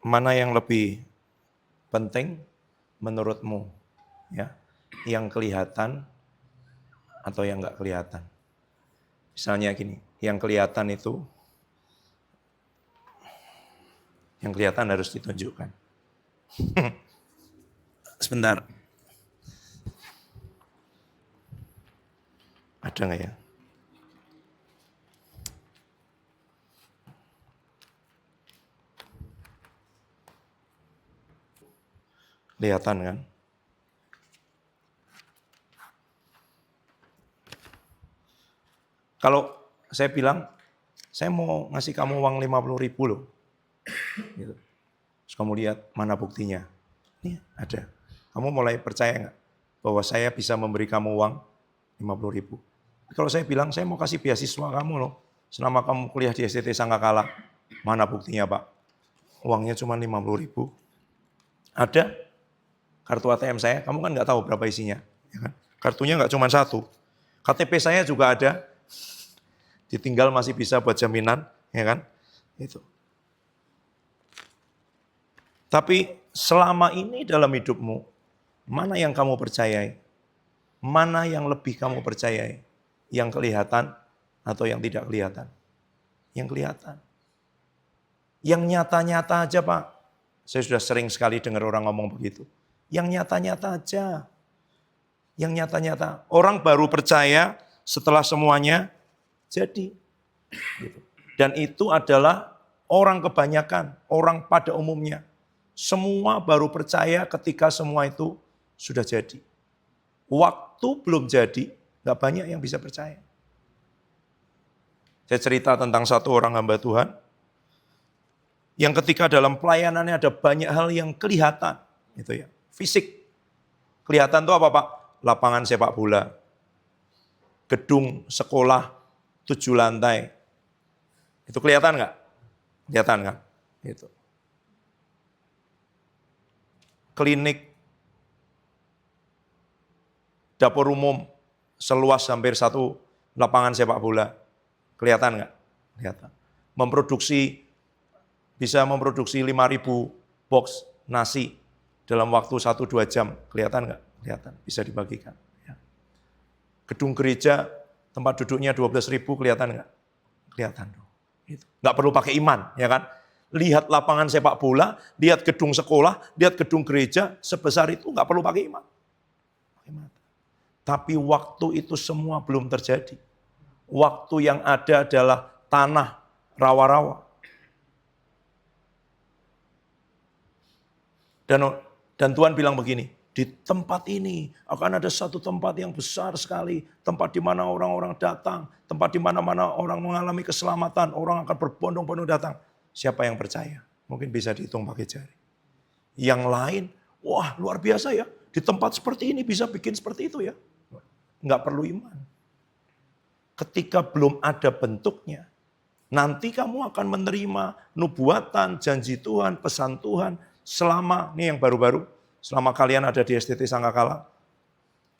Mana yang lebih penting menurutmu? Ya, yang kelihatan atau yang nggak kelihatan? Misalnya gini, yang kelihatan itu, yang kelihatan harus ditunjukkan. Sebentar. Ada nggak ya? Kelihatan kan? Kalau saya bilang, saya mau ngasih kamu uang 50.000 loh. Gitu. Terus kamu lihat mana buktinya? Ini ada. Kamu mulai percaya nggak bahwa saya bisa memberi kamu uang 50.000? Kalau saya bilang, saya mau kasih beasiswa kamu loh. Selama kamu kuliah di STT Sangkakala. Mana buktinya Pak? Uangnya cuma 50.000. Ada kartu ATM saya, kamu kan nggak tahu berapa isinya. Ya kan? Kartunya nggak cuma satu. KTP saya juga ada. Ditinggal masih bisa buat jaminan, ya kan? Itu. Tapi selama ini dalam hidupmu, mana yang kamu percayai? Mana yang lebih kamu percayai? Yang kelihatan atau yang tidak kelihatan? Yang kelihatan. Yang nyata-nyata aja Pak. Saya sudah sering sekali dengar orang ngomong begitu. Yang nyata-nyata aja. Yang nyata-nyata. Orang baru percaya setelah semuanya jadi. Dan itu adalah orang kebanyakan, orang pada umumnya. Semua baru percaya ketika semua itu sudah jadi. Waktu belum jadi, gak banyak yang bisa percaya. Saya cerita tentang satu orang hamba Tuhan, yang ketika dalam pelayanannya ada banyak hal yang kelihatan, gitu ya, fisik. Kelihatan itu apa Pak? Lapangan sepak bola, gedung sekolah 7 lantai. Itu kelihatan nggak? Kelihatan kan? Itu. Klinik, dapur umum, seluas hampir 1 lapangan sepak bola. Kelihatan nggak? Kelihatan. Bisa memproduksi 5.000 box nasi dalam waktu 1-2 jam. Kelihatan nggak? Kelihatan, bisa dibagikan. Ya. Gedung gereja, tempat duduknya 12.000, kelihatan nggak? Kelihatan. Gitu. Nggak perlu pakai iman, ya kan? Lihat lapangan sepak bola, lihat gedung sekolah, lihat gedung gereja, sebesar itu nggak perlu pakai iman. Tapi waktu itu semua belum terjadi. Waktu yang ada adalah tanah rawa-rawa. Dan Tuhan bilang begini, di tempat ini akan ada satu tempat yang besar sekali, tempat di mana orang-orang datang, tempat di mana-mana orang mengalami keselamatan, orang akan berbondong-bondong datang. Siapa yang percaya? Mungkin bisa dihitung pakai jari. Yang lain, wah luar biasa ya, di tempat seperti ini bisa bikin seperti itu ya. Nggak perlu iman. Ketika belum ada bentuknya, nanti kamu akan menerima nubuatan, janji Tuhan, pesan Tuhan, selama, ini yang baru-baru, selama kalian ada di STT Sangkakala,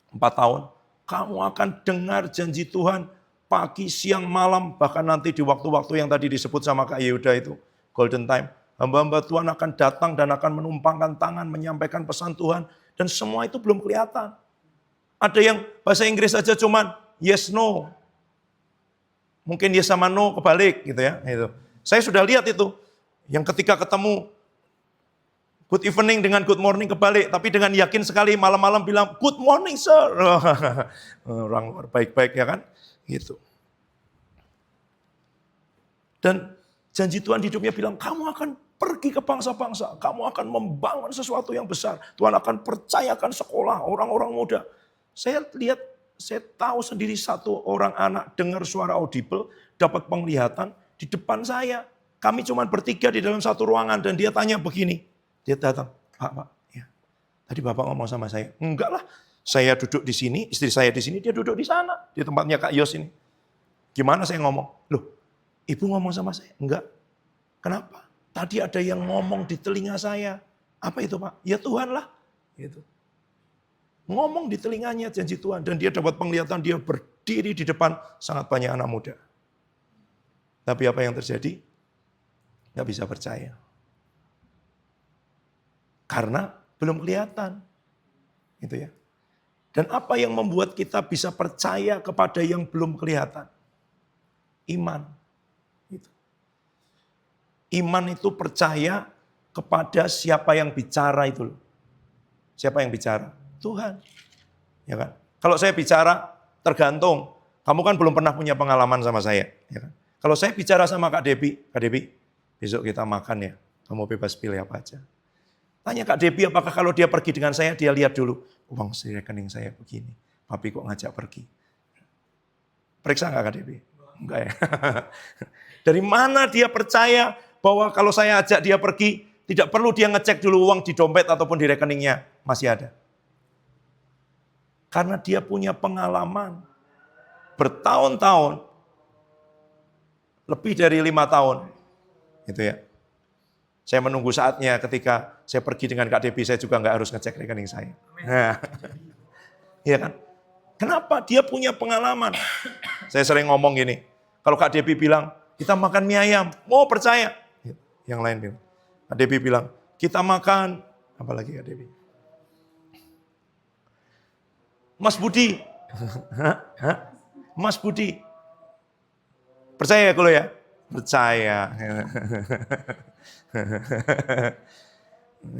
4 tahun, kamu akan dengar janji Tuhan pagi, siang, malam, bahkan nanti di waktu-waktu yang tadi disebut sama Kak Yehuda itu, golden time. Hamba-hamba Tuhan akan datang dan akan menumpangkan tangan, menyampaikan pesan Tuhan, dan semua itu belum kelihatan. Ada yang bahasa Inggris aja cuman yes, no. Mungkin yes sama no kebalik gitu ya. Itu. Saya sudah lihat itu, yang ketika ketemu good evening dengan good morning kebalik, tapi dengan yakin sekali malam-malam bilang good morning sir. Orang luar baik-baik ya kan, gitu. Dan janji Tuhan di hidupnya bilang kamu akan pergi ke bangsa-bangsa, kamu akan membangun sesuatu yang besar. Tuhan akan percayakan sekolah orang-orang muda. Saya lihat, saya tahu sendiri satu orang anak dengar suara audible, dapat penglihatan di depan saya. Kami cuma bertiga di dalam satu ruangan dan dia tanya begini. Dia datang, Pak, ya. Tadi Bapak ngomong sama saya. Enggak lah, saya duduk di sini, istri saya di sini, dia duduk di sana. Di tempatnya Kak Yos ini. Gimana saya ngomong? Loh, Ibu ngomong sama saya? Enggak. Kenapa? Tadi ada yang ngomong di telinga saya. Apa itu Pak? Ya Tuhan lah. Gitu. Ngomong di telinganya janji Tuhan. Dan dia dapat penglihatan, dia berdiri di depan sangat banyak anak muda. Tapi apa yang terjadi? Nggak bisa percaya. Karena belum kelihatan. Gitu ya. Dan apa yang membuat kita bisa percaya kepada yang belum kelihatan? Iman. Gitu. Iman itu percaya kepada siapa yang bicara itu loh. Siapa yang bicara? Tuhan. Ya kan? Kalau saya bicara, tergantung. Kamu kan belum pernah punya pengalaman sama saya. Ya kan? Kalau saya bicara sama Kak Debbie, besok kita makan ya. Kamu bebas pilih apa aja. Tanya Kak Debbie, apakah kalau dia pergi dengan saya, dia lihat dulu. Uang si rekening saya begini. Papi kok ngajak pergi. Periksa nggak Kak Debbie? Enggak ya. Dari mana dia percaya bahwa kalau saya ajak dia pergi, tidak perlu dia ngecek dulu uang di dompet ataupun di rekeningnya masih ada. Karena dia punya pengalaman bertahun-tahun, lebih dari 5 tahun. Gitu ya. Saya menunggu saatnya ketika saya pergi dengan Kak Debbie, saya juga nggak harus ngecek rekening saya. Nah, ya kan? Kenapa? Dia punya pengalaman. Saya sering ngomong gini, kalau Kak Debbie bilang, kita makan mie ayam, mau percaya? Yang lain bilang. Kak Debbie bilang, kita makan, apa lagi Kak Debbie? Mas Budi. Mas Budi. Percaya ya kalau ya? Percaya.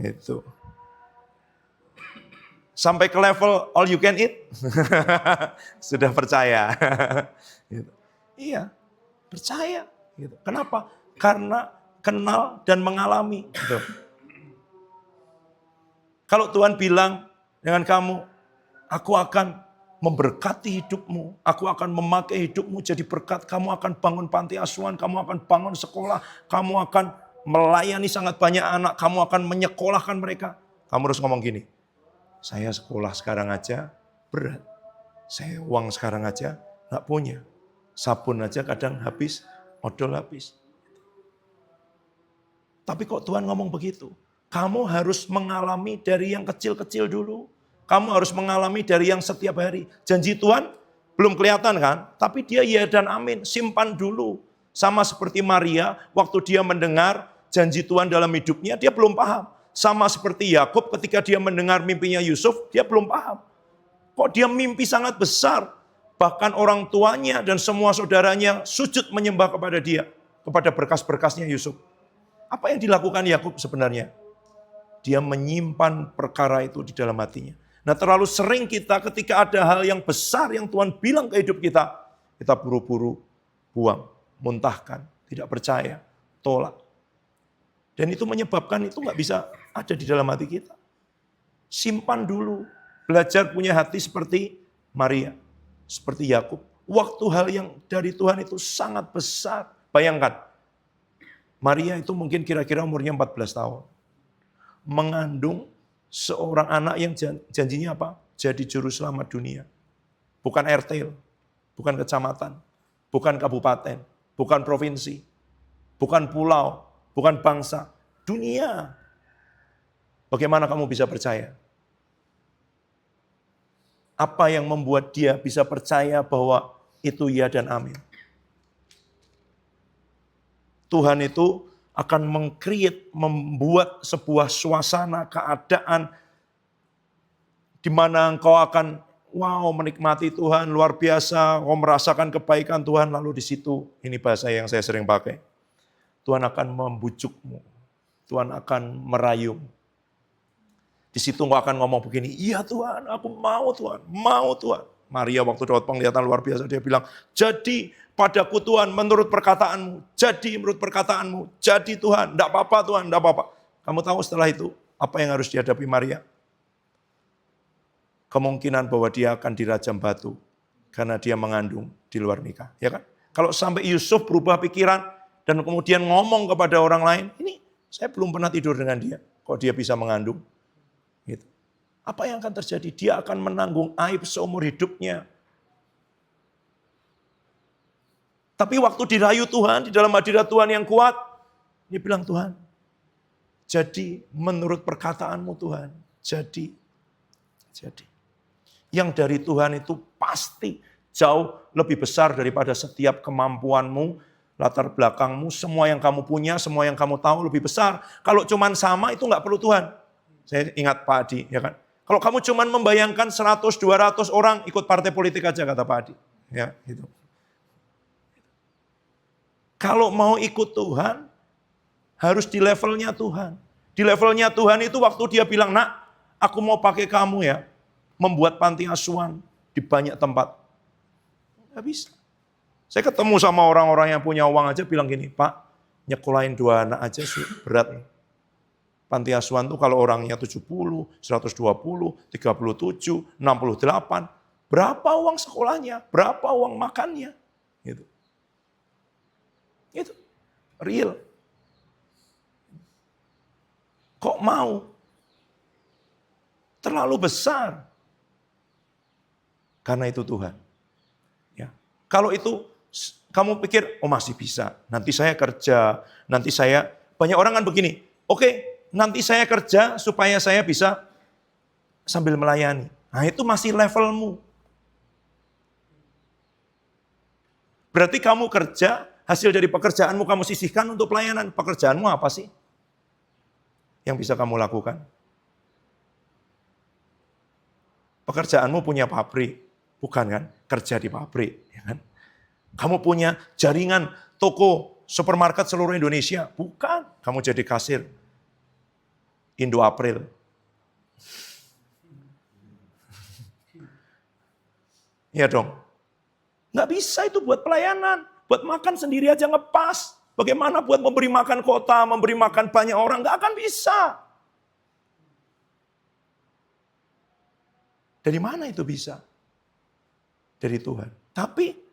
Itu. Sampai ke level all you can eat. Sudah percaya. Gitu. Iya, percaya. Gitu. Kenapa? Karena kenal dan mengalami. Gitu. Kalau Tuhan bilang dengan kamu, aku akan memberkati hidupmu, aku akan memakai hidupmu jadi berkat, kamu akan bangun panti asuhan, kamu akan bangun sekolah, kamu akan melayani sangat banyak anak, kamu akan menyekolahkan mereka. Kamu harus ngomong gini, saya sekolah sekarang aja berat, saya uang sekarang aja nggak punya, sabun aja kadang habis, odol habis. Tapi kok Tuhan ngomong begitu? Kamu harus mengalami dari yang kecil-kecil dulu. Kamu harus mengalami dari yang setiap hari. Janji Tuhan belum kelihatan kan? Tapi dia ya dan amin. Simpan dulu. Sama seperti Maria, waktu dia mendengar janji Tuhan dalam hidupnya, dia belum paham. Sama seperti Yakub ketika dia mendengar mimpinya Yusuf, dia belum paham. Kok dia mimpi sangat besar. Bahkan orang tuanya dan semua saudaranya sujud menyembah kepada dia. Kepada berkas-berkasnya Yusuf. Apa yang dilakukan Yakub sebenarnya? Dia menyimpan perkara itu di dalam hatinya. Nah, terlalu sering kita ketika ada hal yang besar yang Tuhan bilang ke hidup kita, kita buru-buru buang, muntahkan, tidak percaya, tolak. Dan itu menyebabkan itu nggak bisa ada di dalam hati kita. Simpan dulu, belajar punya hati seperti Maria, seperti Yakub. Waktu hal yang dari Tuhan itu sangat besar. Bayangkan, Maria itu mungkin kira-kira umurnya 14 tahun. Mengandung seorang anak yang janjinya apa? Jadi juru selamat dunia. Bukan RT, bukan kecamatan, bukan kabupaten, bukan provinsi, bukan pulau, bukan bangsa, dunia. Bagaimana kamu bisa percaya? Apa yang membuat dia bisa percaya bahwa itu ya dan amin? Tuhan itu akan membuat sebuah suasana, keadaan di mana engkau akan menikmati Tuhan luar biasa, kau merasakan kebaikan Tuhan, lalu di situ, ini bahasa yang saya sering pakai, Tuhan akan membujukmu, Tuhan akan merayumu. Di situ engkau akan ngomong begini, iya Tuhan, aku mau Tuhan, mau Tuhan. Maria waktu dapat penglihatan luar biasa, dia bilang, jadi padaku Tuhan menurut perkataanmu, jadi menurut perkataanmu, jadi Tuhan, enggak apa-apa Tuhan, enggak apa-apa. Kamu tahu setelah itu, apa yang harus dihadapi Maria? Kemungkinan bahwa dia akan dirajam batu, karena dia mengandung di luar nikah. Ya kan? Kalau sampai Yusuf berubah pikiran, dan kemudian ngomong kepada orang lain, ini saya belum pernah tidur dengan dia, kok dia bisa mengandung? Gitu. Apa yang akan terjadi? Dia akan menanggung aib seumur hidupnya. Tapi waktu dirayu Tuhan, di dalam hadirat Tuhan yang kuat, dia bilang, Tuhan, jadi menurut perkataanmu Tuhan, jadi. Yang dari Tuhan itu pasti jauh lebih besar daripada setiap kemampuanmu, latar belakangmu, semua yang kamu punya, semua yang kamu tahu lebih besar. Kalau cuman sama itu nggak perlu Tuhan. Saya ingat Pak Adi, ya kan. Kalau kamu cuma membayangkan 100-200 orang ikut partai politik aja, kata Pak Adi. Ya, gitu. Kalau mau ikut Tuhan, harus di levelnya Tuhan. Di levelnya Tuhan itu waktu dia bilang, nak, aku mau pakai kamu ya, membuat panti asuhan di banyak tempat. Nggak bisa. Saya ketemu sama orang-orang yang punya uang aja bilang gini, Pak, nyekolahin 2 anak aja berat. Panti asuhan tuh kalau orangnya 70, 120, 37, 68, berapa uang sekolahnya, berapa uang makannya. Gitu. Itu real. Kok mau? Terlalu besar. Karena itu Tuhan. Ya. Kalau itu kamu pikir, oh masih bisa, nanti saya kerja, nanti saya, banyak orang kan begini, oke, nanti saya kerja supaya saya bisa sambil melayani. Nah itu masih levelmu. Berarti kamu kerja, hasil dari pekerjaanmu kamu sisihkan untuk pelayanan. Pekerjaanmu apa sih yang bisa kamu lakukan? Pekerjaanmu punya pabrik, bukan kan? Kerja di pabrik, ya kan? Kamu punya jaringan toko supermarket seluruh Indonesia, bukan? Kamu jadi kasir Indo April. Iya dong. Nggak bisa itu buat pelayanan. Buat makan sendiri aja ngepas. Bagaimana buat memberi makan kota, memberi makan banyak orang, nggak akan bisa. Dari mana itu bisa? Dari Tuhan. Tapi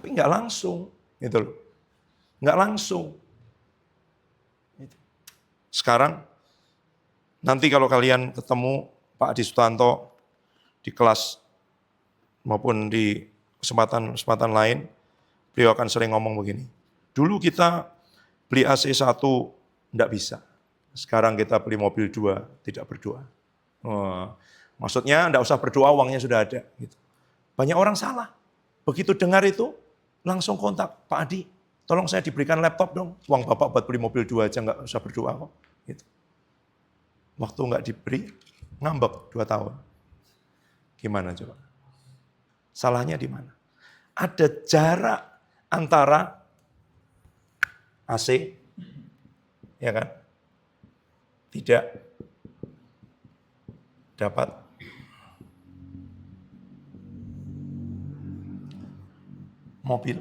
nggak langsung, gitu loh. Nggak langsung. Sekarang, nanti kalau kalian ketemu Pak Adi Sutanto di kelas maupun di kesempatan lain, beliau akan sering ngomong begini. Dulu kita beli AC 1 enggak bisa. Sekarang kita beli mobil 2 tidak berdoa. Maksudnya enggak usah berdoa, uangnya sudah ada. Gitu. Banyak orang salah. Begitu dengar itu, langsung kontak, Pak Adi, tolong saya diberikan laptop dong. Uang Bapak buat beli mobil 2 aja enggak usah berdoa kok. Gitu. Waktu enggak diberi, ngambek 2 tahun. Gimana coba? Salahnya di mana? Ada jarak antara AC, ya kan? Tidak dapat mobil.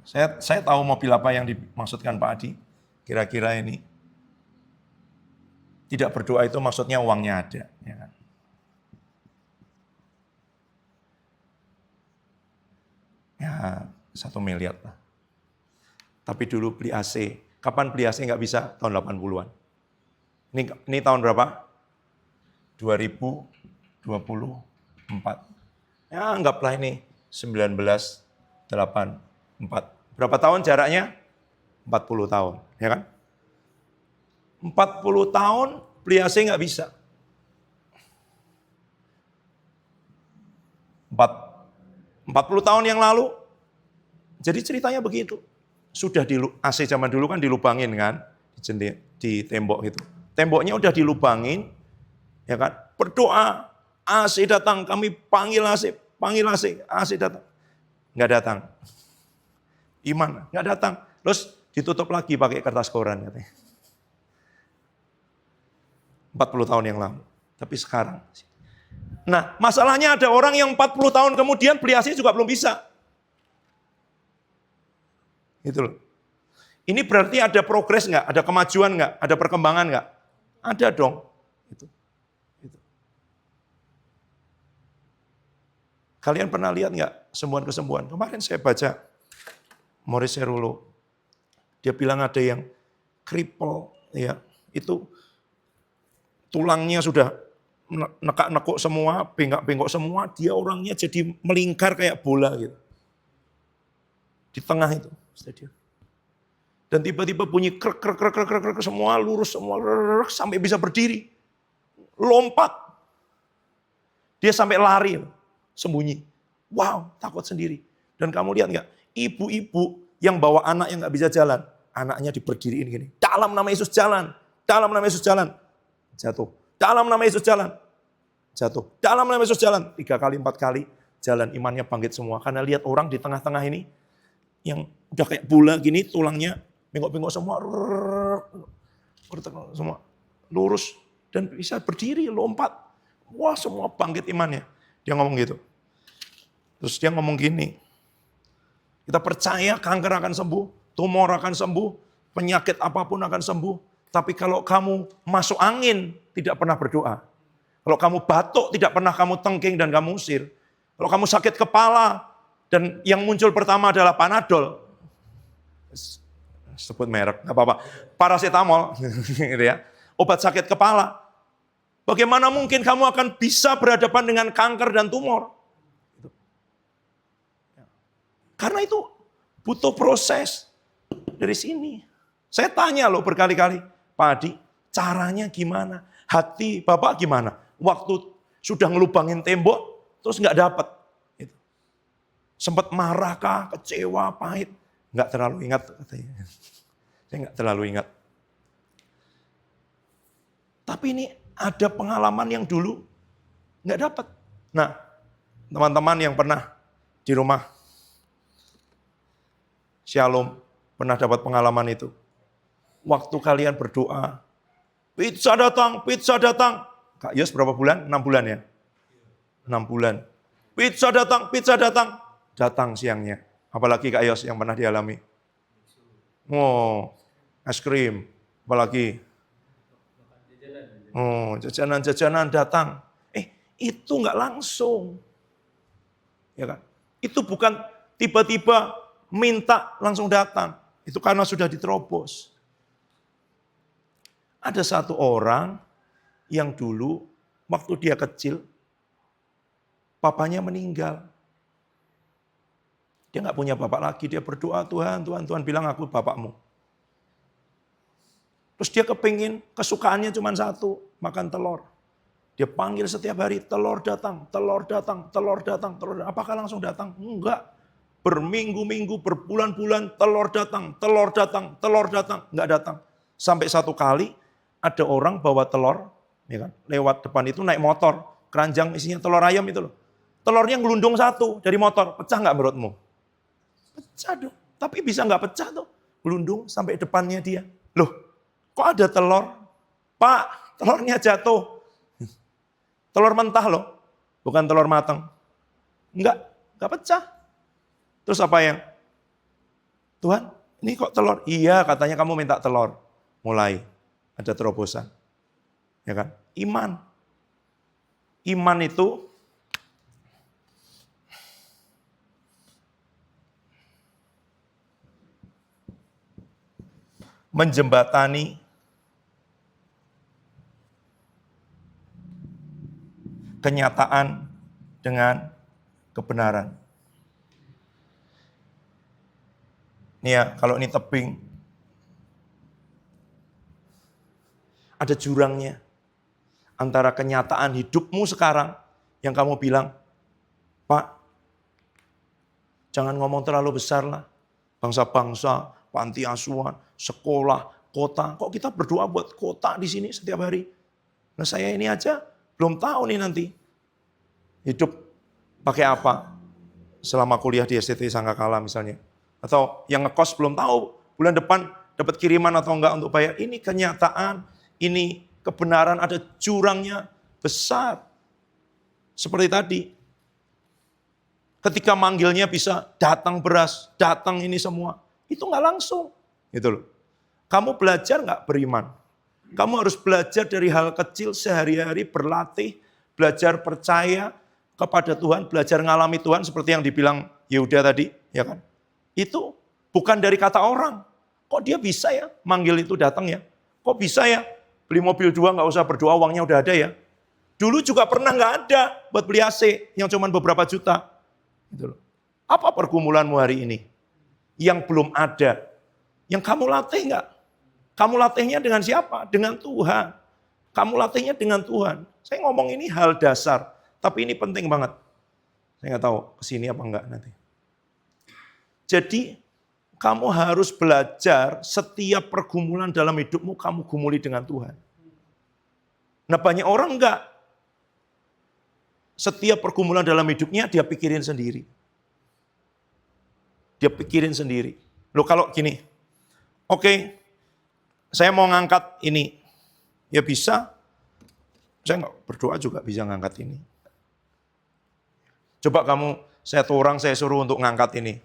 Saya tahu mobil apa yang dimaksudkan Pak Adi. Kira-kira ini. Tidak berdoa itu maksudnya uangnya ada, ya kan? Ya, 1 miliar lah. Tapi dulu beli AC. Kapan beli AC nggak bisa? Tahun 80-an. Ini tahun berapa? 2024. Ya, anggaplah ini 1984. Berapa tahun jaraknya? 40 tahun, ya kan? 40 tahun beli AC nggak bisa. 40 tahun yang lalu, jadi ceritanya begitu. Sudah AC zaman dulu kan dilubangin kan, di tembok gitu. Temboknya udah dilubangin, ya kan? Berdoa, AC datang, kami panggil AC datang. Nggak datang. Iman, nggak datang. Terus ditutup lagi pakai kertas koran katanya. 40 tahun yang lalu. Tapi sekarang, nah, masalahnya ada orang yang 40 tahun kemudian beli AC juga belum bisa. Gitu loh. Ini berarti ada progres nggak? Ada kemajuan nggak? Ada perkembangan nggak? Ada dong. Gitu. Kalian pernah lihat nggak kesembuhan-kesembuhan? Kemarin saya baca Maurice Cerullo. Dia bilang ada yang cripple, ya, itu tulangnya sudah nekak-nekuk semua, bengkak-bengkok semua, dia orangnya jadi melingkar kayak bola gitu. Di tengah itu stadion. Dan tiba-tiba bunyi krek semua lurus semua sampai bisa berdiri. Lompat. Dia sampai lari, sembunyi. Wow, takut sendiri. Dan kamu lihat nggak? Ibu-ibu yang bawa anak yang nggak bisa jalan, Anaknya diberdiriin gini. Dalam nama Yesus jalan. Dalam nama Yesus jalan. Jatuh. Dalam nama Yesus jalan. Jatuh. Dalam nama Yesus jalan. 3 kali, 4 kali. Jalan imannya bangkit semua. Karena lihat orang di tengah-tengah ini. Yang udah kayak bola gini tulangnya. Bengkok-bengkok semua. Semua. Lurus. Dan bisa berdiri, lompat. Wah, semua bangkit imannya. Dia ngomong gitu. Terus dia ngomong gini. Kita percaya kanker akan sembuh. Tumor akan sembuh. Penyakit apapun akan sembuh. Tapi kalau kamu masuk angin, tidak pernah berdoa. Kalau kamu batuk, tidak pernah kamu tengking dan kamu usir. Kalau kamu sakit kepala, dan yang muncul pertama adalah Panadol. Sebut merek, nggak apa-apa. Paracetamol, gitu ya. Obat sakit kepala. Bagaimana mungkin kamu akan bisa berhadapan dengan kanker dan tumor? Karena itu butuh proses dari sini. Saya tanya loh berkali-kali, Pak Adi, caranya gimana? Hati Bapak gimana? Waktu sudah ngelubangin tembok, terus nggak dapat. Gitu. Sempat marah kah, kecewa, pahit? Nggak terlalu ingat katanya. Saya nggak terlalu ingat. Tapi ini ada pengalaman yang dulu nggak dapat. Nah, teman-teman yang pernah di rumah Shalom, pernah dapat pengalaman itu. Waktu kalian berdoa, pizza datang, pizza datang. Kak Yos berapa bulan? 6 bulan ya? 6 bulan. Pizza datang, pizza datang. Datang siangnya. Apalagi Kak Yos yang pernah dialami. Oh, es krim. Apalagi? Oh, jajanan-jajanan datang. Itu nggak langsung. Ya kan? Itu bukan tiba-tiba minta langsung datang. Itu karena sudah diterobos. Ada satu orang yang dulu waktu dia kecil, papanya meninggal. Dia nggak punya bapak lagi, dia berdoa, Tuhan, Tuhan, Tuhan bilang aku bapakmu. Terus dia kepingin, kesukaannya cuma satu, makan telur. Dia panggil setiap hari, telur datang, telur datang, telur datang, telur datang. Apakah langsung datang? Enggak. Berminggu-minggu, berbulan-bulan, telur datang, telur datang, telur datang. Enggak datang. Sampai satu kali, ada orang bawa telur, ya kan, lewat depan itu naik motor, keranjang isinya telur ayam itu loh. Telurnya ngelundung satu dari motor, pecah nggak menurutmu? Pecah dong, tapi bisa nggak pecah tuh, gelundung sampai depannya dia. Loh, kok ada telur? Pak, telurnya jatuh. Telur mentah loh, bukan telur matang. Nggak pecah. Terus apa yang? Tuhan, ini kok telur? Iya, katanya kamu minta telur. Mulai ada terobosan. Ya kan? Iman. Iman itu menjembatani kenyataan dengan kebenaran. Nih ya, kalau ini tebing, ada jurangnya antara kenyataan hidupmu sekarang yang kamu bilang, Pak, jangan ngomong terlalu besar lah. Bangsa-bangsa, panti asuhan, sekolah, kota. Kok kita berdoa buat kota di sini setiap hari? Nah saya ini aja belum tahu nih nanti hidup pakai apa selama kuliah di STT Sangkakala misalnya. Atau yang ngekos belum tahu bulan depan dapat kiriman atau enggak untuk bayar. Ini kenyataan, ini kebenaran, ada jurangnya besar. Seperti tadi. Ketika manggilnya bisa datang beras, datang ini semua. Itu nggak langsung. Gitu loh. Kamu belajar nggak beriman? Kamu harus belajar dari hal kecil sehari-hari, berlatih, belajar percaya kepada Tuhan, belajar ngalami Tuhan seperti yang dibilang Yehuda tadi, ya kan? Itu bukan dari kata orang. Kok dia bisa ya manggil itu datang ya? Kok bisa ya beli mobil 2 nggak usah berdoa uangnya udah ada ya? Dulu juga pernah nggak ada buat beli AC yang cuma beberapa juta. Gitu loh. Apa pergumulanmu hari ini? Yang belum ada. Yang kamu latih nggak? Kamu latihnya dengan siapa? Dengan Tuhan. Kamu latihnya dengan Tuhan. Saya ngomong ini hal dasar, tapi ini penting banget. Saya nggak tahu kesini apa enggak nanti. Jadi Kamu harus belajar setiap pergumulan dalam hidupmu kamu gumuli dengan Tuhan. Nah banyak orang enggak. Setiap pergumulan dalam hidupnya dia pikirin sendiri. Dia pikirin sendiri. Loh kalau gini, oke, saya mau ngangkat ini. Ya bisa. Saya nggak berdoa juga bisa ngangkat ini. Coba kamu, saya suruh untuk ngangkat ini.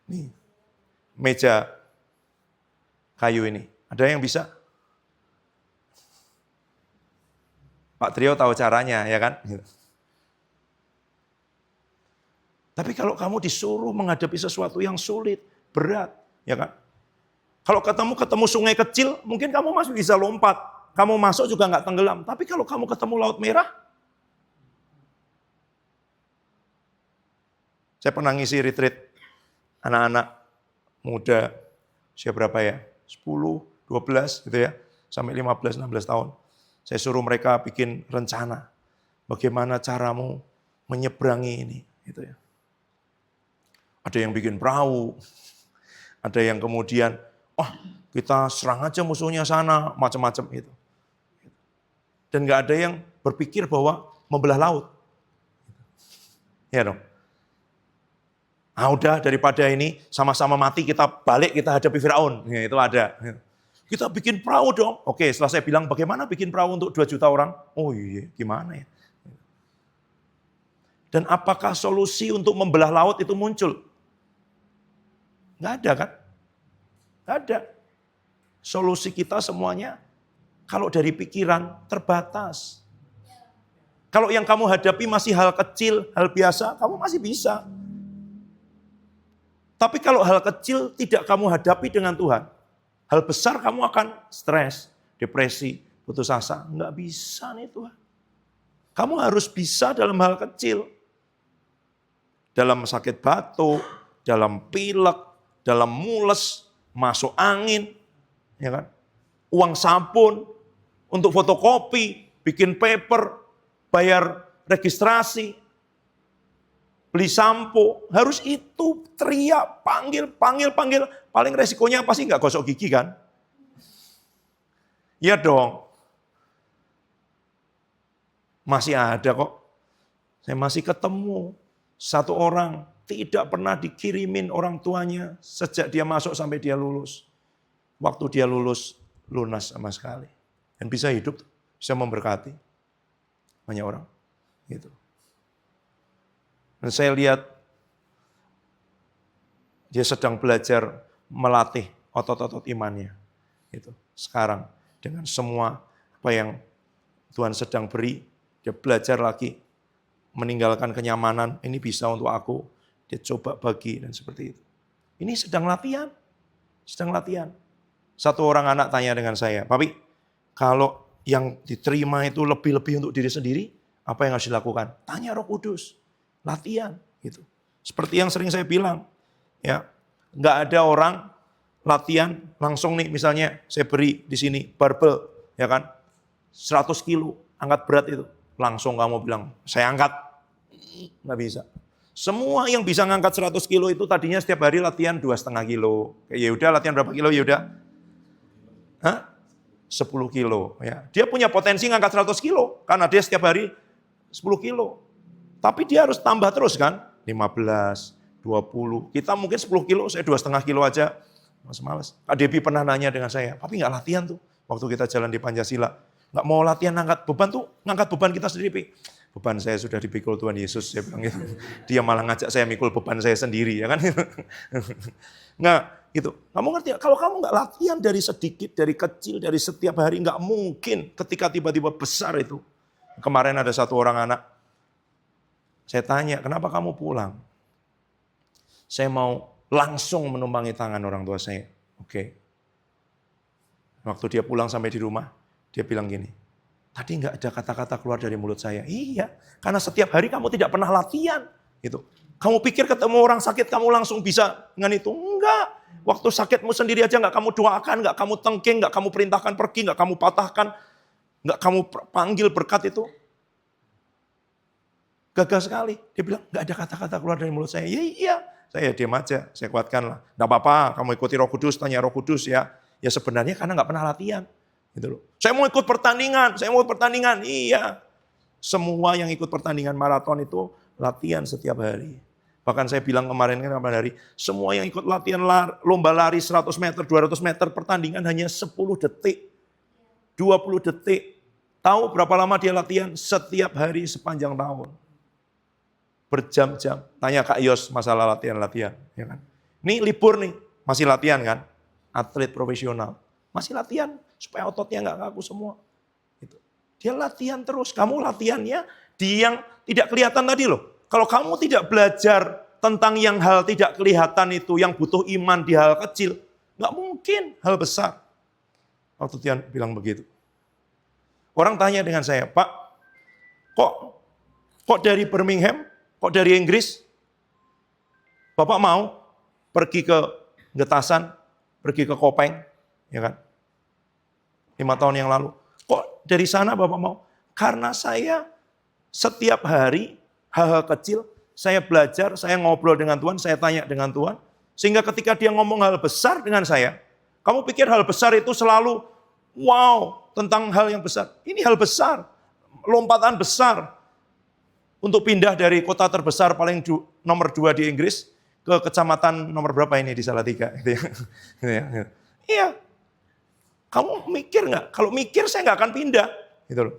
Nih, meja kayu ini. Ada yang bisa? Pak Trio tahu caranya, ya kan? Tapi kalau kamu disuruh menghadapi sesuatu yang sulit, berat, ya kan? Kalau ketemu sungai kecil, mungkin kamu masih bisa lompat. Kamu masuk juga nggak tenggelam. Tapi kalau kamu ketemu laut merah, saya pernah ngisi retreat anak-anak muda, usia berapa ya? 10, 12 gitu ya, sampai 15, 16 tahun. Saya suruh mereka bikin rencana. Bagaimana caramu menyeberangi ini, gitu ya. Ada yang bikin perahu, ada yang kemudian, kita serang aja musuhnya sana, macam-macam itu. Dan nggak ada yang berpikir bahwa membelah laut. Ya dong. Udah daripada ini sama-sama mati kita balik kita hadapi Firaun. Ya, itu ada. Kita bikin perahu dong. Oke, setelah saya bilang bagaimana bikin perahu untuk 2 juta orang? Oh iya, gimana ya? Dan apakah solusi untuk membelah laut itu muncul? Nggak ada kan? Nggak ada. Solusi kita semuanya kalau dari pikiran terbatas. Kalau yang kamu hadapi masih hal kecil, hal biasa, kamu masih bisa. Tapi kalau hal kecil tidak kamu hadapi dengan Tuhan, hal besar kamu akan stres, depresi, putus asa. Nggak bisa nih Tuhan. Kamu harus bisa dalam hal kecil. Dalam sakit batuk, dalam pilek, dalam mules, masuk angin, ya kan? Uang sabun, untuk fotokopi, bikin paper, bayar registrasi, beli sampo, harus itu teriak, panggil. Paling resikonya pasti nggak gosok gigi kan? Iya dong. Masih ada kok. Saya masih ketemu satu orang tidak pernah dikirimin orang tuanya sejak dia masuk sampai dia lulus. Waktu dia lulus, lunas sama sekali. Dan bisa hidup, bisa memberkati banyak orang. Gitu. Dan saya lihat dia sedang belajar melatih otot-otot imannya. Gitu. Sekarang dengan semua apa yang Tuhan sedang beri, dia belajar lagi meninggalkan kenyamanan. Ini bisa untuk aku. Dia coba bagi dan seperti itu. Ini sedang latihan. Satu orang anak tanya dengan saya, Papi, kalau yang diterima itu lebih-lebih untuk diri sendiri, apa yang harus dilakukan? Tanya Roh Kudus, latihan gitu. Seperti yang sering saya bilang, ya, nggak ada orang latihan langsung nih, misalnya saya beri di sini barbel, ya kan, 100 kilo angkat berat itu, langsung kamu bilang saya angkat, nggak bisa. Semua yang bisa ngangkat 100 kilo itu tadinya setiap hari latihan 2,5 kilo. Ya udah latihan berapa kilo ya udah? 10 kilo. Ya. Dia punya potensi ngangkat 100 kilo karena dia setiap hari 10 kilo. Tapi dia harus tambah terus kan? 15, 20. Kita mungkin 10 kilo, saya 2,5 kilo aja. Males. Kak Debbie pernah nanya dengan saya, Papi nggak latihan tuh waktu kita jalan di Pancasila. Nggak mau latihan ngangkat beban tuh, ngangkat beban kita sendiri, Pi. Beban saya sudah dipikul Tuhan Yesus, saya bilang gitu. Dia malah ngajak saya mikul beban saya sendiri, ya kan? Nggak, gitu. Kamu ngerti, kalau kamu nggak latihan dari sedikit, dari kecil, dari setiap hari, nggak mungkin ketika tiba-tiba besar itu. Kemarin ada satu orang anak, saya tanya, kenapa kamu pulang? Saya mau langsung menumpangi tangan orang tua saya. Oke. Waktu dia pulang sampai di rumah, dia bilang gini, tadi nggak ada kata-kata keluar dari mulut saya. Iya, karena setiap hari kamu tidak pernah latihan. Gitu. Kamu pikir ketemu orang sakit kamu langsung bisa dengan itu? Enggak. Waktu sakitmu sendiri aja nggak kamu doakan, nggak kamu tengking, nggak kamu perintahkan pergi, nggak kamu patahkan, nggak kamu panggil berkat itu. Gagal sekali. Dia bilang, nggak ada kata-kata keluar dari mulut saya. Iya, Saya diam aja, saya kuatkan lah. Nggak apa-apa, kamu ikuti Roh Kudus, tanya Roh Kudus ya. Ya sebenarnya karena nggak pernah latihan. Gitu loh. Saya mau ikut pertandingan, iya. Semua yang ikut pertandingan maraton itu latihan setiap hari. Bahkan saya bilang kemarin hari, semua yang ikut latihan lomba lari 100 meter, 200 meter, pertandingan hanya 10 detik, 20 detik. Tahu berapa lama dia latihan? Setiap hari sepanjang tahun. Berjam-jam. Tanya Kak Yos masalah latihan. Ya kan? Ini libur nih, masih latihan kan? Atlet profesional. Masih latihan supaya ototnya nggak kaku semua. Gitu. Dia latihan terus. Kamu latihannya di yang tidak kelihatan tadi loh. Kalau kamu tidak belajar tentang yang hal tidak kelihatan itu, yang butuh iman di hal kecil, nggak mungkin hal besar. Waktu dia bilang begitu. Orang tanya dengan saya, Pak, kok dari Birmingham? Kok dari Inggris? Bapak mau pergi ke Getasan, pergi ke Kopeng, ya kan? 5 tahun yang lalu. Kok dari sana Bapak mau? Karena saya setiap hari hal-hal kecil, saya belajar, saya ngobrol dengan Tuhan, saya tanya dengan Tuhan. Sehingga ketika dia ngomong hal besar dengan saya, kamu pikir hal besar itu selalu, wow, tentang hal yang besar. Ini hal besar, lompatan besar. Untuk pindah dari kota terbesar paling nomor 2 di Inggris ke kecamatan nomor berapa ini di Salatiga. Iya. Kamu mikir nggak? Kalau mikir saya nggak akan pindah. Gitu loh.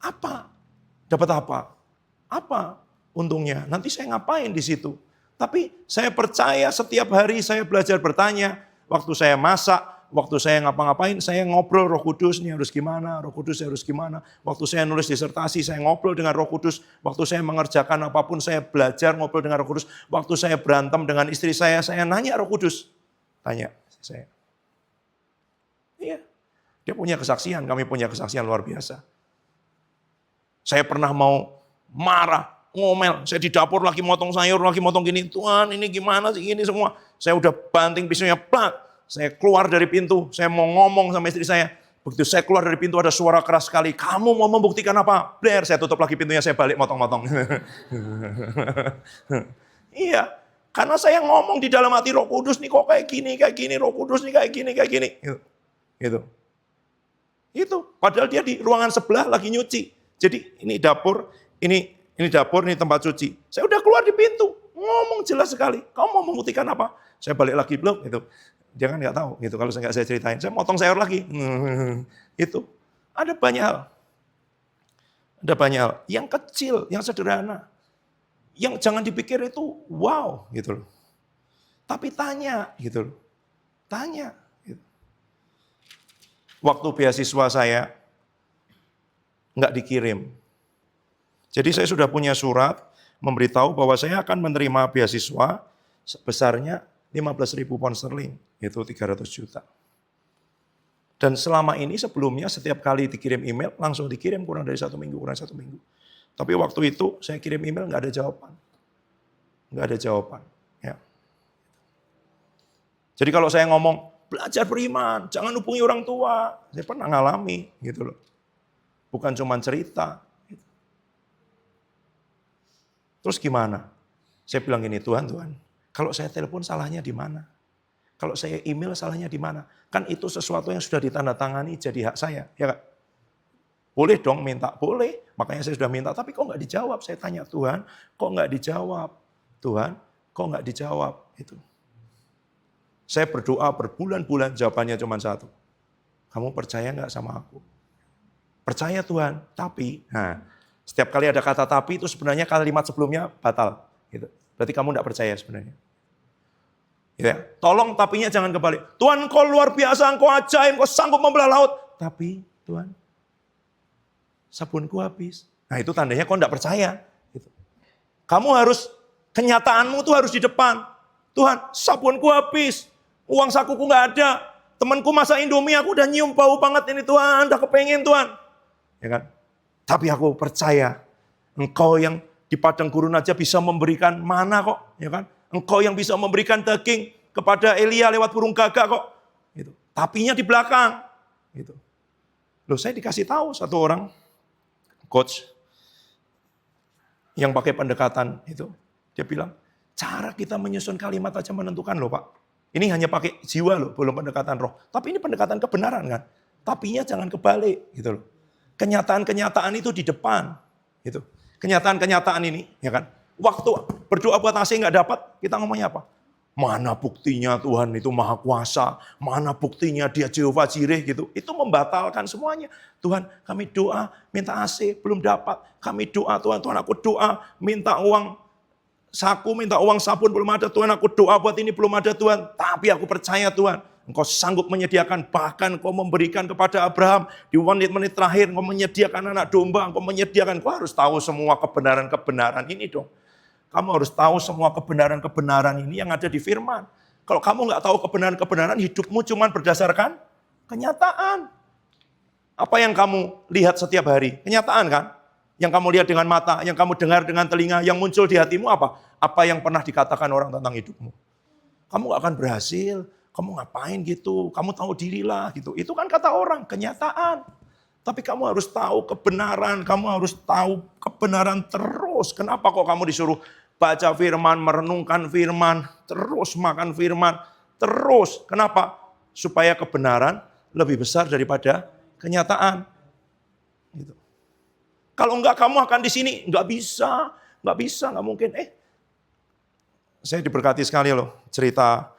Apa? Dapat apa? Apa untungnya? Nanti saya ngapain di situ? Tapi saya percaya setiap hari saya belajar bertanya. Waktu saya masak, waktu saya ngapa-ngapain, saya ngobrol Roh Kudus, ini harus gimana, Roh Kudus harus gimana. Waktu saya nulis disertasi, saya ngobrol dengan Roh Kudus. Waktu saya mengerjakan apapun, saya belajar ngobrol dengan Roh Kudus. Waktu saya berantem dengan istri saya nanya Roh Kudus. Tanya saya. Iya, dia punya kesaksian, kami punya kesaksian luar biasa. Saya pernah mau marah, ngomel, saya di dapur lagi motong sayur, lagi motong gini, Tuhan ini gimana sih ini semua. Saya udah banting pisaunya, plak. Saya keluar dari pintu, saya mau ngomong sama istri saya. Begitu saya keluar dari pintu ada suara keras sekali. Kamu mau membuktikan apa? Blair, saya tutup lagi pintunya, saya balik motong-motong. Iya, karena saya ngomong di dalam hati Roh Kudus nih kok kayak gini, Roh Kudus nih kayak gini. Itu. Padahal dia di ruangan sebelah lagi nyuci. Jadi ini dapur, ini dapur, ini tempat cuci. Saya udah keluar di pintu, ngomong jelas sekali. Kamu mau membuktikan apa? Saya balik lagi belum itu. Dia kan nggak tahu gitu kalau saya ceritain. Saya motong sayur lagi. Itu. Ada banyak hal. Ada banyak hal. Yang kecil, yang sederhana. Yang jangan dipikir itu wow gitu loh. Tapi tanya gitu loh. Tanya. Gitu. Waktu beasiswa saya nggak dikirim. Jadi saya sudah punya surat memberitahu bahwa saya akan menerima beasiswa sebesarnya 15.000 pound sterling, itu 300 juta. Dan selama ini sebelumnya setiap kali dikirim email, langsung dikirim kurang dari 1 minggu. Tapi waktu itu saya kirim email nggak ada jawaban. Ya. Jadi kalau saya ngomong, belajar beriman, jangan hubungi orang tua. Saya pernah ngalami gitu loh. Bukan cuma cerita. Terus gimana? Saya bilang gini, Tuhan, kalau saya telepon salahnya di mana? Kalau saya email salahnya di mana? Kan itu sesuatu yang sudah ditandatangani jadi hak saya, ya Kak? Boleh dong minta, boleh. Makanya saya sudah minta, tapi kok nggak dijawab? Saya tanya Tuhan, kok nggak dijawab? Tuhan, kok nggak dijawab? Itu. Saya berdoa berbulan-bulan, jawabannya cuma satu. Kamu percaya nggak sama aku? Percaya Tuhan, tapi. Nah, setiap kali ada kata tapi itu sebenarnya kalimat sebelumnya batal. Gitu. Berarti kamu nggak percaya sebenarnya. Ya, tolong tapinya jangan kebalik. Tuhan kau luar biasa, kau ajaib, kau sanggup membelah laut. Tapi Tuhan, sabunku habis. Nah itu tandanya kau nggak percaya. Gitu. Kamu harus, kenyataanmu tuh harus di depan. Tuhan, sabunku habis, uang sakuku nggak ada. Temanku masak Indomie, aku udah nyium bau banget ini Tuhan, udah kepengen Tuhan. Ya kan? Tapi aku percaya, Engkau yang di padang gurun aja bisa memberikan mana kok, ya kan? Engkau yang bisa memberikan daging kepada Elia lewat burung gagak kok. Gitu. Tapinya di belakang. Gitu. Loh saya dikasih tahu satu orang, coach, yang pakai pendekatan itu. Dia bilang, Cara kita menyusun kalimat aja menentukan loh Pak. Ini hanya pakai jiwa loh, belum pendekatan roh. Tapi ini pendekatan kebenaran kan. Tapinya jangan kebalik gitu loh. Kenyataan-kenyataan itu di depan. Gitu. Kenyataan-kenyataan ini, ya kan. Waktu berdoa buat AC nggak dapat, kita ngomongnya apa? Mana buktinya Tuhan itu maha kuasa, mana buktinya dia Jehovah Jireh gitu. Itu membatalkan semuanya. Tuhan kami doa minta AC belum dapat. Kami doa Tuhan aku doa minta uang saku, minta uang sabun belum ada Tuhan. Aku doa buat ini belum ada Tuhan. Tapi aku percaya Tuhan Engkau sanggup menyediakan, bahkan Engkau memberikan kepada Abraham di menit-menit terakhir Engkau menyediakan anak domba, Engkau menyediakan. Engkau harus tahu semua kebenaran-kebenaran ini dong. Kamu harus tahu semua kebenaran-kebenaran ini yang ada di firman. Kalau kamu nggak tahu kebenaran-kebenaran, hidupmu cuma berdasarkan kenyataan. Apa yang kamu lihat setiap hari? Kenyataan kan? Yang kamu lihat dengan mata, yang kamu dengar dengan telinga, yang muncul di hatimu apa? Apa yang pernah dikatakan orang tentang hidupmu. Kamu nggak akan berhasil, kamu ngapain gitu, kamu tahu dirilah gitu. Itu kan kata orang, kenyataan. Tapi kamu harus tahu kebenaran, kamu harus tahu kebenaran terus. Kenapa kok kamu disuruh baca firman, merenungkan firman, terus makan firman, terus. Kenapa? Supaya kebenaran lebih besar daripada kenyataan. Gitu. Kalau enggak kamu akan di sini, enggak bisa, enggak mungkin. Saya diberkati sekali loh cerita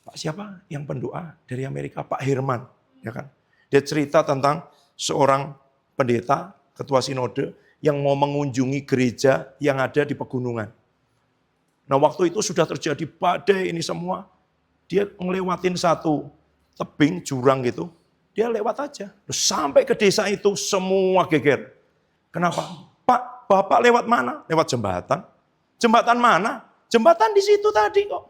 Pak siapa yang pendoa dari Amerika, Pak Herman, ya kan? Dia cerita tentang seorang pendeta, ketua sinode yang mau mengunjungi gereja yang ada di pegunungan. Nah waktu itu sudah terjadi badai ini semua. Dia ngelewatin satu tebing jurang gitu. Dia lewat aja. Sampai ke desa itu semua geger. Kenapa? Pak, Bapak lewat mana? Lewat jembatan. Jembatan mana? Jembatan di situ tadi kok.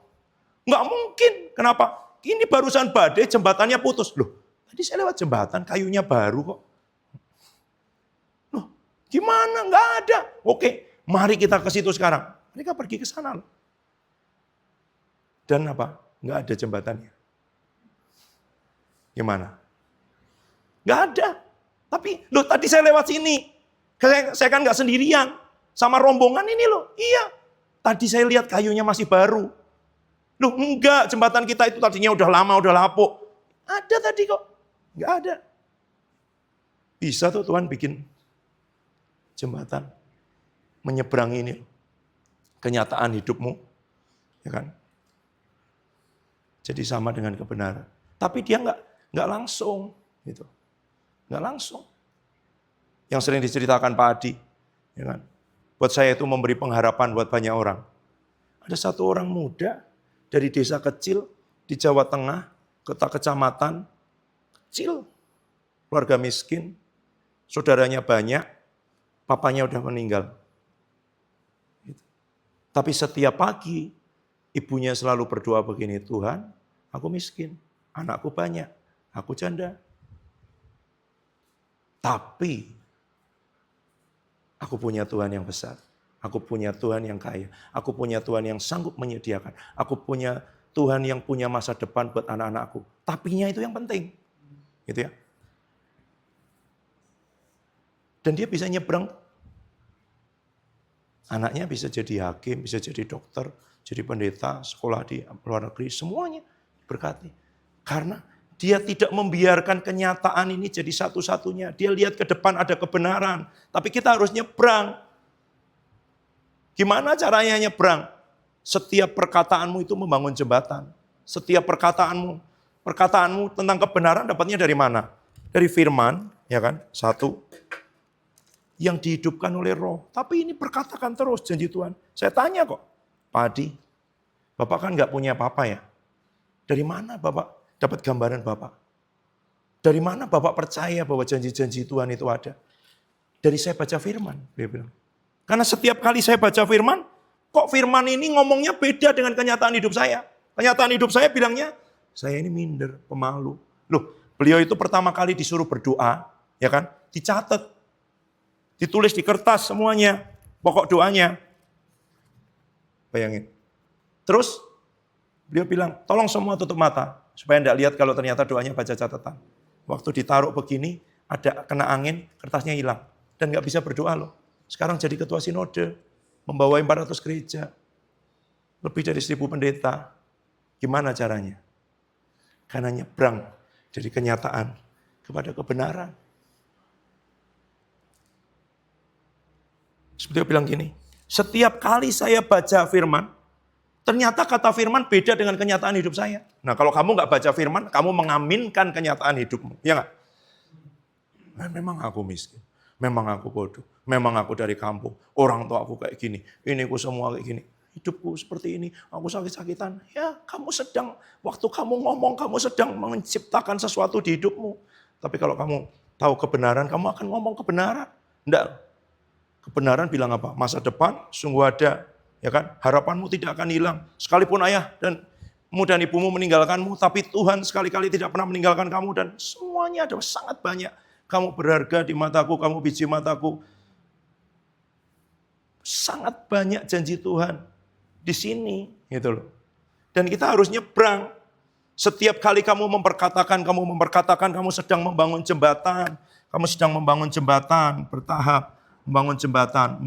Nggak mungkin. Kenapa? Ini barusan badai, jembatannya putus. Loh, tadi saya lewat jembatan, kayunya baru kok. Gimana? Nggak ada. Oke, mari kita ke situ sekarang. Mereka pergi ke sana loh. Dan apa? Nggak ada jembatannya. Gimana? Nggak ada. Tapi, loh tadi saya lewat sini. Saya kan nggak sendirian. Sama rombongan ini loh. Iya. Tadi saya lihat kayunya masih baru. Loh enggak, jembatan kita itu tadinya udah lama, udah lapuk. Ada tadi kok. Nggak ada. Bisa tuh Tuhan bikin jembatan menyeberangi ini kenyataan hidupmu, ya kan? Jadi sama dengan kebenaran. Tapi dia nggak langsung, gitu, nggak langsung. Yang sering diceritakan Pak Adi, ya kan? Buat saya itu memberi pengharapan buat banyak orang. Ada satu orang muda dari desa kecil di Jawa Tengah, kecamatan kecil, keluarga miskin, saudaranya banyak. Papanya udah meninggal. Tapi setiap pagi, ibunya selalu berdoa begini, Tuhan, aku miskin, anakku banyak, aku janda. Tapi, aku punya Tuhan yang besar. Aku punya Tuhan yang kaya. Aku punya Tuhan yang sanggup menyediakan. Aku punya Tuhan yang punya masa depan buat anak-anakku. Tapinya itu yang penting. Gitu ya. Dan dia bisa nyebrang. Anaknya bisa jadi hakim, bisa jadi dokter, jadi pendeta, sekolah di luar negeri, semuanya berkati. Karena dia tidak membiarkan kenyataan ini jadi satu-satunya. Dia lihat ke depan ada kebenaran. Tapi kita harus nyebrang. Gimana caranya nyebrang? Setiap perkataanmu itu membangun jembatan. Setiap perkataanmu tentang kebenaran dapatnya dari mana? Dari firman, ya kan? Satu. Yang dihidupkan oleh roh. Tapi ini perkatakan terus janji Tuhan. Saya tanya kok, Pak Adi, Bapak kan nggak punya apa-apa ya? Dari mana Bapak dapat gambaran Bapak? Dari mana Bapak percaya bahwa janji-janji Tuhan itu ada? Dari saya baca firman, dia bilang. Karena setiap kali saya baca firman, kok firman ini ngomongnya beda dengan kenyataan hidup saya. Kenyataan hidup saya bilangnya, saya ini minder, pemalu. Loh, beliau itu pertama kali disuruh berdoa, ya kan? Dicatat. Ditulis di kertas semuanya, pokok doanya. Bayangin. Terus beliau bilang, tolong semua tutup mata. Supaya tidak lihat kalau ternyata doanya baca catatan. Waktu ditaruh begini, ada kena angin, kertasnya hilang. Dan nggak bisa berdoa loh. Sekarang jadi ketua sinode, membawa 400 gereja. Lebih dari 1.000 pendeta. Gimana caranya? Karena nyebrang dari kenyataan kepada kebenaran. Seperti bilang gini, setiap kali saya baca firman, ternyata kata firman beda dengan kenyataan hidup saya. Nah, kalau kamu nggak baca firman, kamu mengaminkan kenyataan hidupmu. Ya nggak? Memang aku miskin. Memang aku bodoh. Memang aku dari kampung. Orang tua aku kayak gini. Ini aku semua kayak gini. Hidupku seperti ini. Aku sakit-sakitan. Ya, kamu sedang, waktu kamu ngomong, kamu sedang menciptakan sesuatu di hidupmu. Tapi kalau kamu tahu kebenaran, kamu akan ngomong kebenaran. Enggak. Kebenaran bilang apa? Masa depan sungguh ada, ya kan? Harapanmu tidak akan hilang. Sekalipun ayah dan ibumu meninggalkanmu, tapi Tuhan sekali-kali tidak pernah meninggalkan kamu dan semuanya ada sangat banyak. Kamu berharga di mataku, kamu biji mataku. Sangat banyak janji Tuhan di sini, gitu loh. Dan kita harus nyebrang. Setiap kali kamu memperkatakan kamu sedang membangun jembatan. Kamu sedang membangun jembatan bertahap. Membangun jembatan.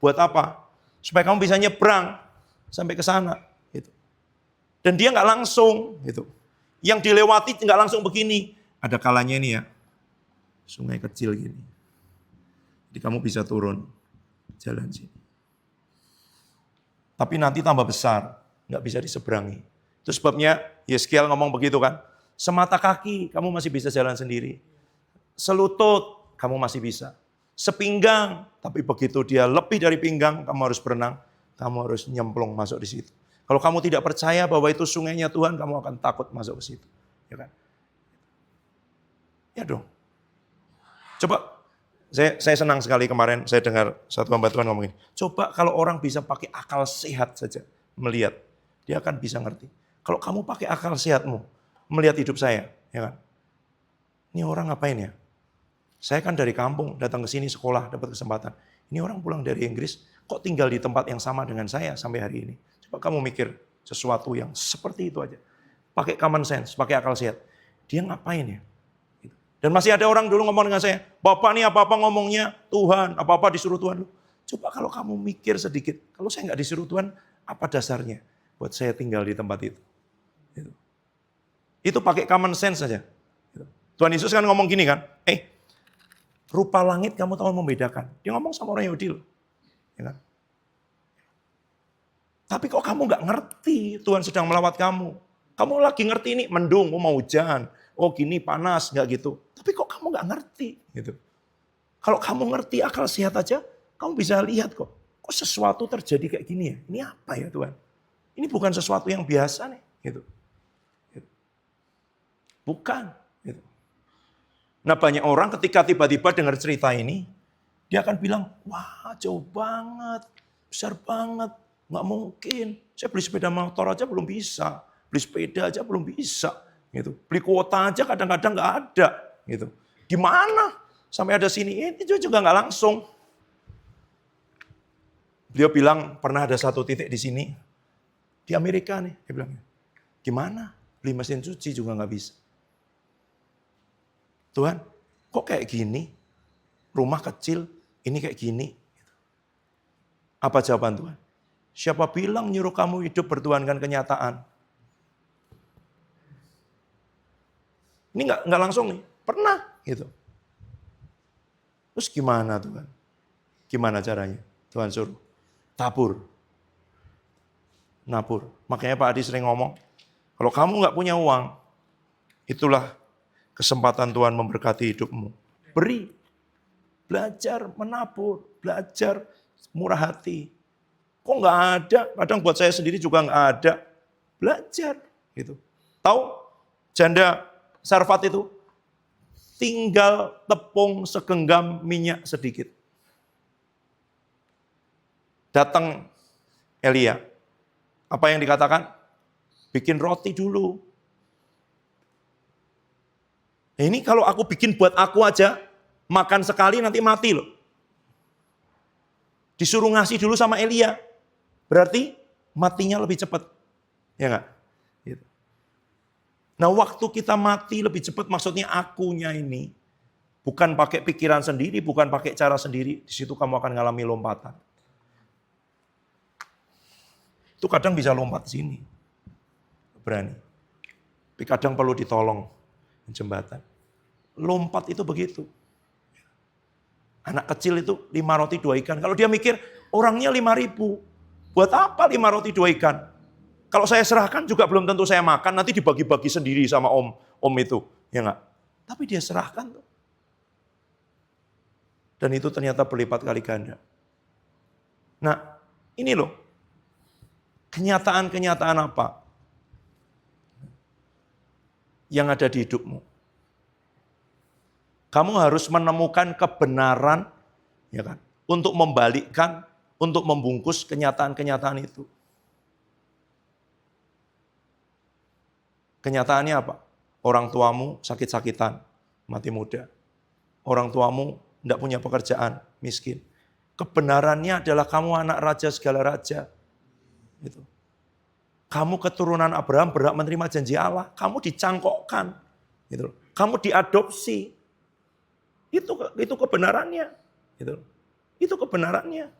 Buat apa? Supaya kamu bisa nyebrang sampai ke sana. Gitu. Dan dia nggak langsung. Gitu. Yang dilewati nggak langsung begini. Ada kalanya ini ya, sungai kecil gini. Jadi kamu bisa turun jalan sini. Tapi nanti tambah besar, nggak bisa diseberangi. Itu sebabnya Yeskiel ngomong begitu kan. Semata kaki kamu masih bisa jalan sendiri. Selutut, kamu masih bisa. Sepinggang, tapi begitu dia lebih dari pinggang, kamu harus berenang, kamu harus nyemplung masuk di situ. Kalau kamu tidak percaya bahwa itu sungainya Tuhan, kamu akan takut masuk ke situ. Ya kan? Ya dong. Coba, saya senang sekali kemarin saya dengar satu hamba Tuhan ngomongin. Coba kalau orang bisa pakai akal sehat saja melihat, dia akan bisa ngerti. Kalau kamu pakai akal sehatmu, melihat hidup saya, ya kan? Ini orang ngapain ya? Saya kan dari kampung, datang ke sini sekolah, dapat kesempatan. Ini orang pulang dari Inggris, kok tinggal di tempat yang sama dengan saya sampai hari ini. Coba kamu mikir sesuatu yang seperti itu aja. Pakai common sense, pakai akal sehat. Dia ngapain ya? Dan masih ada orang dulu ngomong dengan saya, Bapak nih apa-apa ngomongnya Tuhan, apa-apa disuruh Tuhan. Coba kalau kamu mikir sedikit, kalau saya nggak disuruh Tuhan, apa dasarnya buat saya tinggal di tempat itu? Itu pakai common sense saja. Tuhan Yesus kan ngomong gini kan, rupa langit kamu tahu membedakan. Dia ngomong sama orang Yahudi loh. Ya kan? Tapi kok kamu nggak ngerti Tuhan sedang melawat kamu. Kamu lagi ngerti ini mendung, mau hujan. Oh gini panas, nggak gitu. Tapi kok kamu nggak ngerti. Gitu. Kalau kamu ngerti akal sehat aja, kamu bisa lihat kok. Kok sesuatu terjadi kayak gini ya? Ini apa ya Tuhan? Ini bukan sesuatu yang biasa nih. Gitu. Bukan. Gitu. Nah banyak orang ketika tiba-tiba dengar cerita ini, dia akan bilang, wah jauh banget, besar banget, nggak mungkin. Saya beli sepeda motor aja belum bisa, beli sepeda aja belum bisa, gitu. Beli kuota aja kadang-kadang nggak ada, gitu. Gimana? Sampai ada sini, itu juga nggak langsung. Beliau bilang pernah ada satu titik di sini, di Amerika nih, dia bilang, gimana? Beli mesin cuci juga nggak bisa. Tuhan, kok kayak gini? Rumah kecil, ini kayak gini. Apa jawaban Tuhan? Siapa bilang nyuruh kamu hidup bertuhankan kenyataan? Ini nggak langsung nih, pernah gitu. Terus gimana Tuhan? Gimana caranya? Tuhan suruh tabur, nabur. Makanya Pak Adi sering ngomong, kalau kamu nggak punya uang, itulah kesempatan Tuhan memberkati hidupmu. Beri, belajar menabur, belajar murah hati. Kok nggak ada? Kadang buat saya sendiri juga nggak ada. Belajar, gitu. Tahu janda Sarfat itu tinggal tepung segenggam minyak sedikit. Datang Elia. Apa yang dikatakan? Bikin roti dulu. Ini kalau aku bikin buat aku aja, makan sekali nanti mati loh. Disuruh ngasih dulu sama Elia. Berarti matinya lebih cepat. Ya enggak? Gitu. Nah waktu kita mati lebih cepat maksudnya akunya ini. Bukan pakai pikiran sendiri, bukan pakai cara sendiri. Di situ kamu akan mengalami lompatan. Itu kadang bisa lompat sini. Berani. Tapi kadang perlu ditolong jembatan. Lompat itu begitu. Anak kecil itu 5 roti 2 ikan. Kalau dia mikir orangnya 5.000. Buat apa 5 roti 2 ikan? Kalau saya serahkan juga belum tentu saya makan. Nanti dibagi-bagi sendiri sama om itu. Ya enggak? Tapi dia serahkan tuh. Dan itu ternyata berlipat kali ganda. Nah ini loh. Kenyataan-kenyataan apa yang ada di hidupmu? Kamu harus menemukan kebenaran, ya kan, untuk membalikkan, untuk membungkus kenyataan-kenyataan itu. Kenyataannya apa? Orang tuamu sakit-sakitan, mati muda. Orang tuamu tidak punya pekerjaan, miskin. Kebenarannya adalah kamu anak raja segala raja. Gitu. Kamu keturunan Abraham berhak menerima janji Allah. Kamu dicangkokkan. Gitu. Kamu diadopsi. Itu kebenarannya. Gitu. Itu kebenarannya.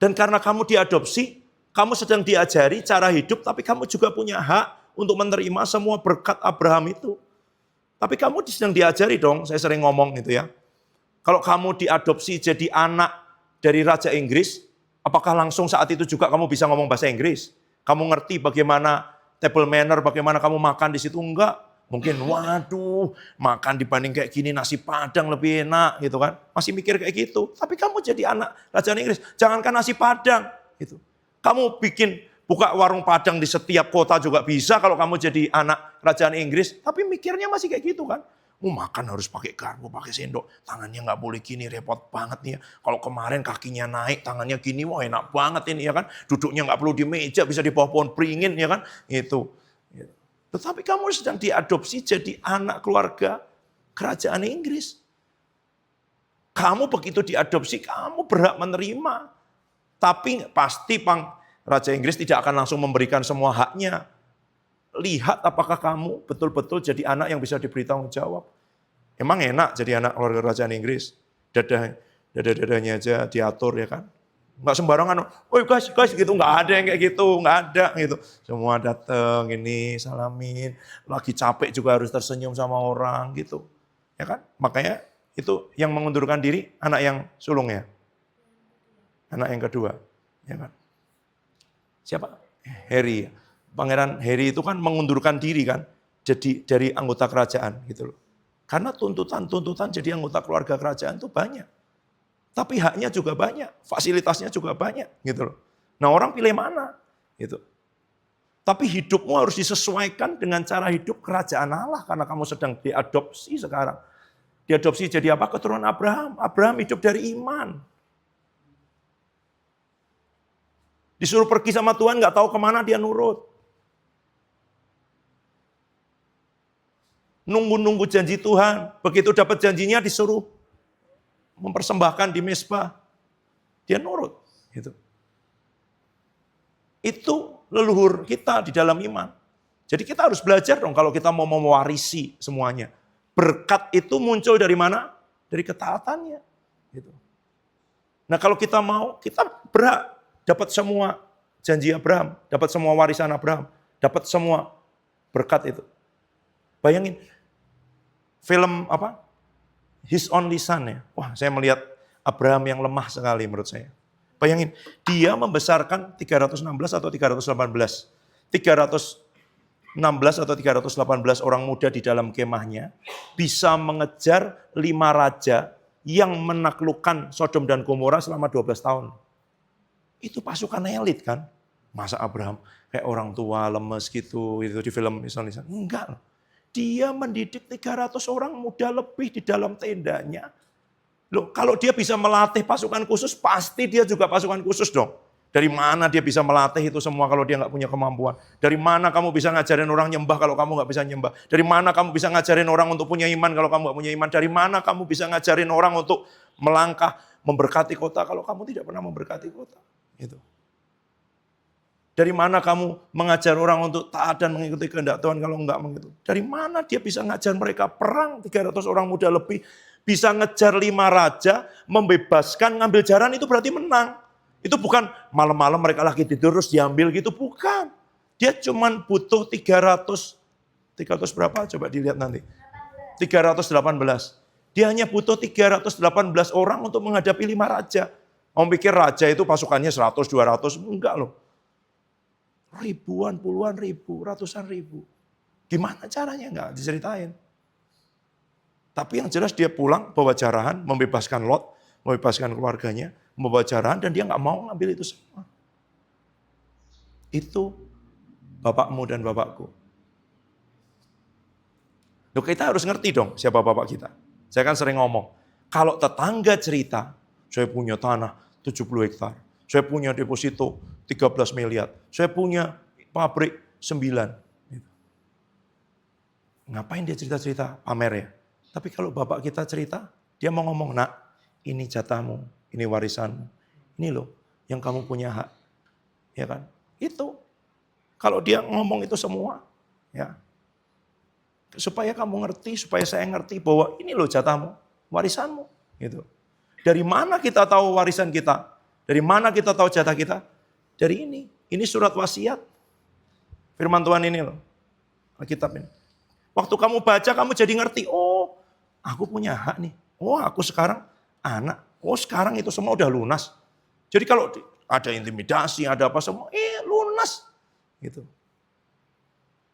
Dan karena kamu diadopsi, kamu sedang diajari cara hidup, tapi kamu juga punya hak untuk menerima semua berkat Abraham itu. Tapi kamu sedang diajari dong, saya sering ngomong gitu ya. Kalau kamu diadopsi jadi anak dari Raja Inggris, apakah langsung saat itu juga kamu bisa ngomong bahasa Inggris? Kamu ngerti bagaimana table manner, bagaimana kamu makan di situ? Enggak. Mungkin, waduh, makan dibanding kayak gini, nasi padang lebih enak gitu kan. Masih mikir kayak gitu. Tapi kamu jadi anak Raja Inggris, jangankan nasi padang. Gitu. Kamu buka warung padang di setiap kota juga bisa kalau kamu jadi anak Kerajaan Inggris. Tapi mikirnya masih kayak gitu kan. Makan harus pakai garpu, pakai sendok. Tangannya nggak boleh gini, repot banget nih ya. Kalau kemarin kakinya naik, tangannya gini, wah enak banget ini ya kan. Duduknya nggak perlu di meja, bisa di bawah pohon beringin ya kan. Itu. Tetapi kamu sedang diadopsi jadi anak keluarga Kerajaan Inggris. Kamu begitu diadopsi, kamu berhak menerima. Tapi pasti Raja Inggris tidak akan langsung memberikan semua haknya. Lihat apakah kamu betul-betul jadi anak yang bisa diberi tanggung jawab. Emang enak jadi anak keluarga Kerajaan Inggris. Dada-dadanya aja diatur ya kan. Nggak sembarangan, oh guys gitu, nggak ada yang kayak gitu, nggak ada gitu. Semua datang ini salamin, lagi capek juga harus tersenyum sama orang gitu, ya kan? Makanya itu yang mengundurkan diri anak yang sulung ya, anak yang kedua, ya kan? Siapa? Harry, Pangeran Harry itu kan mengundurkan diri kan, jadi dari anggota kerajaan gitu loh. Karena tuntutan jadi anggota keluarga kerajaan itu banyak. Tapi haknya juga banyak, fasilitasnya juga banyak gitu loh. Nah orang pilih mana? Gitu. Tapi hidupmu harus disesuaikan dengan cara hidup kerajaan Allah karena kamu sedang diadopsi sekarang. Diadopsi jadi apa? Keturunan Abraham. Abraham hidup dari iman. Disuruh pergi sama Tuhan nggak tahu kemana dia nurut. Nunggu-nunggu janji Tuhan. Begitu dapat janjinya disuruh mempersembahkan di Mezbah, dia nurut. Gitu. Itu leluhur kita di dalam iman. Jadi kita harus belajar dong kalau kita mau mewarisi semuanya. Berkat itu muncul dari mana? Dari ketaatannya. Gitu. Nah kalau kita mau, kita berhak dapat semua janji Abraham, dapat semua warisan Abraham, dapat semua berkat itu. Bayangin, film apa? His only son ya. Wah, saya melihat Abraham yang lemah sekali menurut saya. Bayangin, dia membesarkan 316 atau 318. 316 atau 318 orang muda di dalam kemahnya bisa mengejar 5 raja yang menaklukkan Sodom dan Gomora selama 12 tahun. Itu pasukan elit kan? Masa Abraham kayak orang tua lemes gitu itu di film misalnya. Enggak loh. Dia mendidik 300 orang muda lebih di dalam tendanya. Loh, kalau dia bisa melatih pasukan khusus, pasti dia juga pasukan khusus dong. Dari mana dia bisa melatih itu semua kalau dia nggak punya kemampuan? Dari mana kamu bisa ngajarin orang nyembah kalau kamu nggak bisa nyembah? Dari mana kamu bisa ngajarin orang untuk punya iman kalau kamu nggak punya iman? Dari mana kamu bisa ngajarin orang untuk melangkah, memberkati kota kalau kamu tidak pernah memberkati kota? Itu. Dari mana kamu mengajar orang untuk taat dan mengikuti kehendak Tuhan kalau enggak mengikuti? Dari mana dia bisa ngajar mereka perang 300 orang muda lebih bisa ngejar 5 raja, membebaskan, ngambil jaran itu berarti menang. Itu bukan malam-malam mereka lagi tidur terus diambil gitu, bukan. Dia cuman butuh 300 berapa? Coba dilihat nanti. 318. Dia hanya butuh 318 orang untuk menghadapi 5 raja. Om pikir raja itu pasukannya 100, 200, enggak loh. Ribuan, puluhan ribu, ratusan ribu. Gimana caranya? Enggak diceritain. Tapi yang jelas dia pulang bawa jarahan, membebaskan Lot, membebaskan keluarganya, membawa jarahan dan dia enggak mau ngambil itu semua. Itu bapakmu dan bapakku. Loh, kita harus ngerti dong siapa bapak kita. Saya kan sering ngomong, kalau tetangga cerita, saya punya tanah 70 hektar, saya punya deposito 13 miliar, saya punya pabrik 9. Ngapain dia cerita-cerita pamer ya? Tapi kalau bapak kita cerita, dia mau ngomong, nak, ini jatahmu, ini warisanmu, ini loh yang kamu punya hak. Ya kan? Itu. Kalau dia ngomong itu semua, ya. Supaya kamu ngerti, supaya saya ngerti bahwa ini loh jatahmu, warisanmu. Gitu. Dari mana kita tahu warisan kita? Dari mana kita tahu jatah kita? Dari ini. Ini surat wasiat. Firman Tuhan ini loh. Alkitab ini. Waktu kamu baca, kamu jadi ngerti. Oh, aku punya hak nih. Oh, aku sekarang anak. Oh, sekarang itu semua udah lunas. Jadi kalau ada intimidasi, ada apa semua, lunas. Gitu.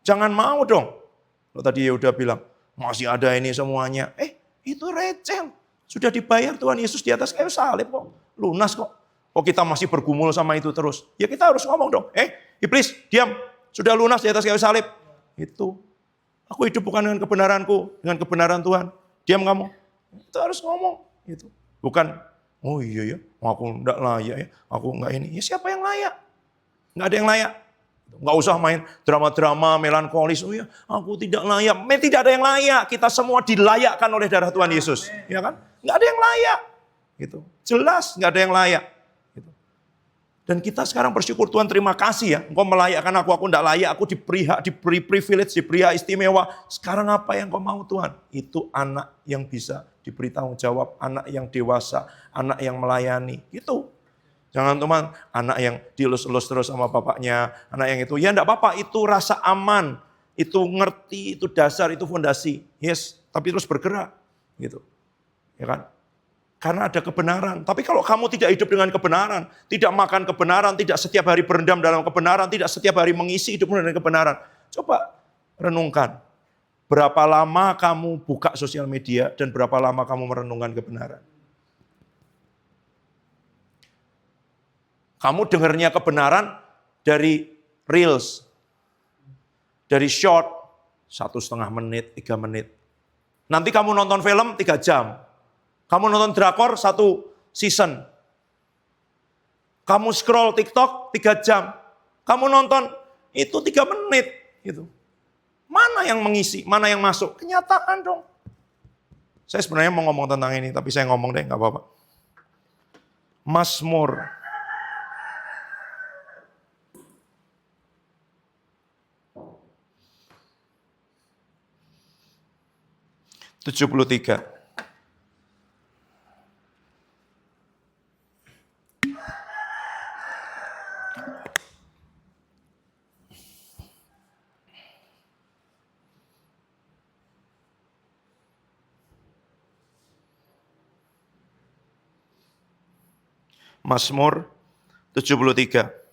Jangan mau dong. Kalau tadi udah bilang, masih ada ini semuanya. Itu receh. Sudah dibayar Tuhan Yesus di atas kayu salib kok. Lunas kok. Kok kita masih bergumul sama itu terus? Ya kita harus ngomong dong. Iblis, diam. Sudah lunas di atas kayu salib. Itu. Aku hidup bukan dengan kebenaranku, dengan kebenaran Tuhan. Diam kamu. Itu harus ngomong. Gitu. Bukan, oh iya ya, aku enggak layak ya. Aku enggak ini. Ya siapa yang layak? Enggak ada yang layak. Nggak usah main drama-drama melankolis. Oh ya, aku tidak layak. Tidak ada yang layak. Kita semua dilayakkan oleh darah Tuhan Yesus. Ya kan? Nggak ada yang layak. Gitu. Jelas nggak ada yang layak. Gitu. Dan kita sekarang bersyukur Tuhan, terima kasih ya. Engkau melayakkan aku nggak layak. Aku diberi hak, diberi privilege, diberi hak istimewa. Sekarang apa yang kau mau Tuhan? Itu anak yang bisa diberi tanggung jawab. Anak yang dewasa. Anak yang melayani. Gitu. Jangan teman, anak yang dielus-elus terus sama bapaknya, anak yang itu, ya enggak apa-apa, itu rasa aman, itu ngerti, itu dasar, itu fondasi. Yes, tapi terus bergerak, gitu. Ya kan? Karena ada kebenaran. Tapi kalau kamu tidak hidup dengan kebenaran, tidak makan kebenaran, tidak setiap hari berendam dalam kebenaran, tidak setiap hari mengisi hidupmu dengan kebenaran. Coba renungkan, berapa lama kamu buka sosial media dan berapa lama kamu merenungkan kebenaran. Kamu dengarnya kebenaran dari reels, dari short, 1,5 menit, 3 menit. Nanti kamu nonton film 3 jam. Kamu nonton drakor 1 season. Kamu scroll TikTok 3 jam. Kamu nonton itu 3 menit. Gitu. Mana yang mengisi, mana yang masuk? Kenyataan dong. Saya sebenarnya mau ngomong tentang ini, tapi saya ngomong deh, gak apa-apa. Mazmur 73. Mazmur 73.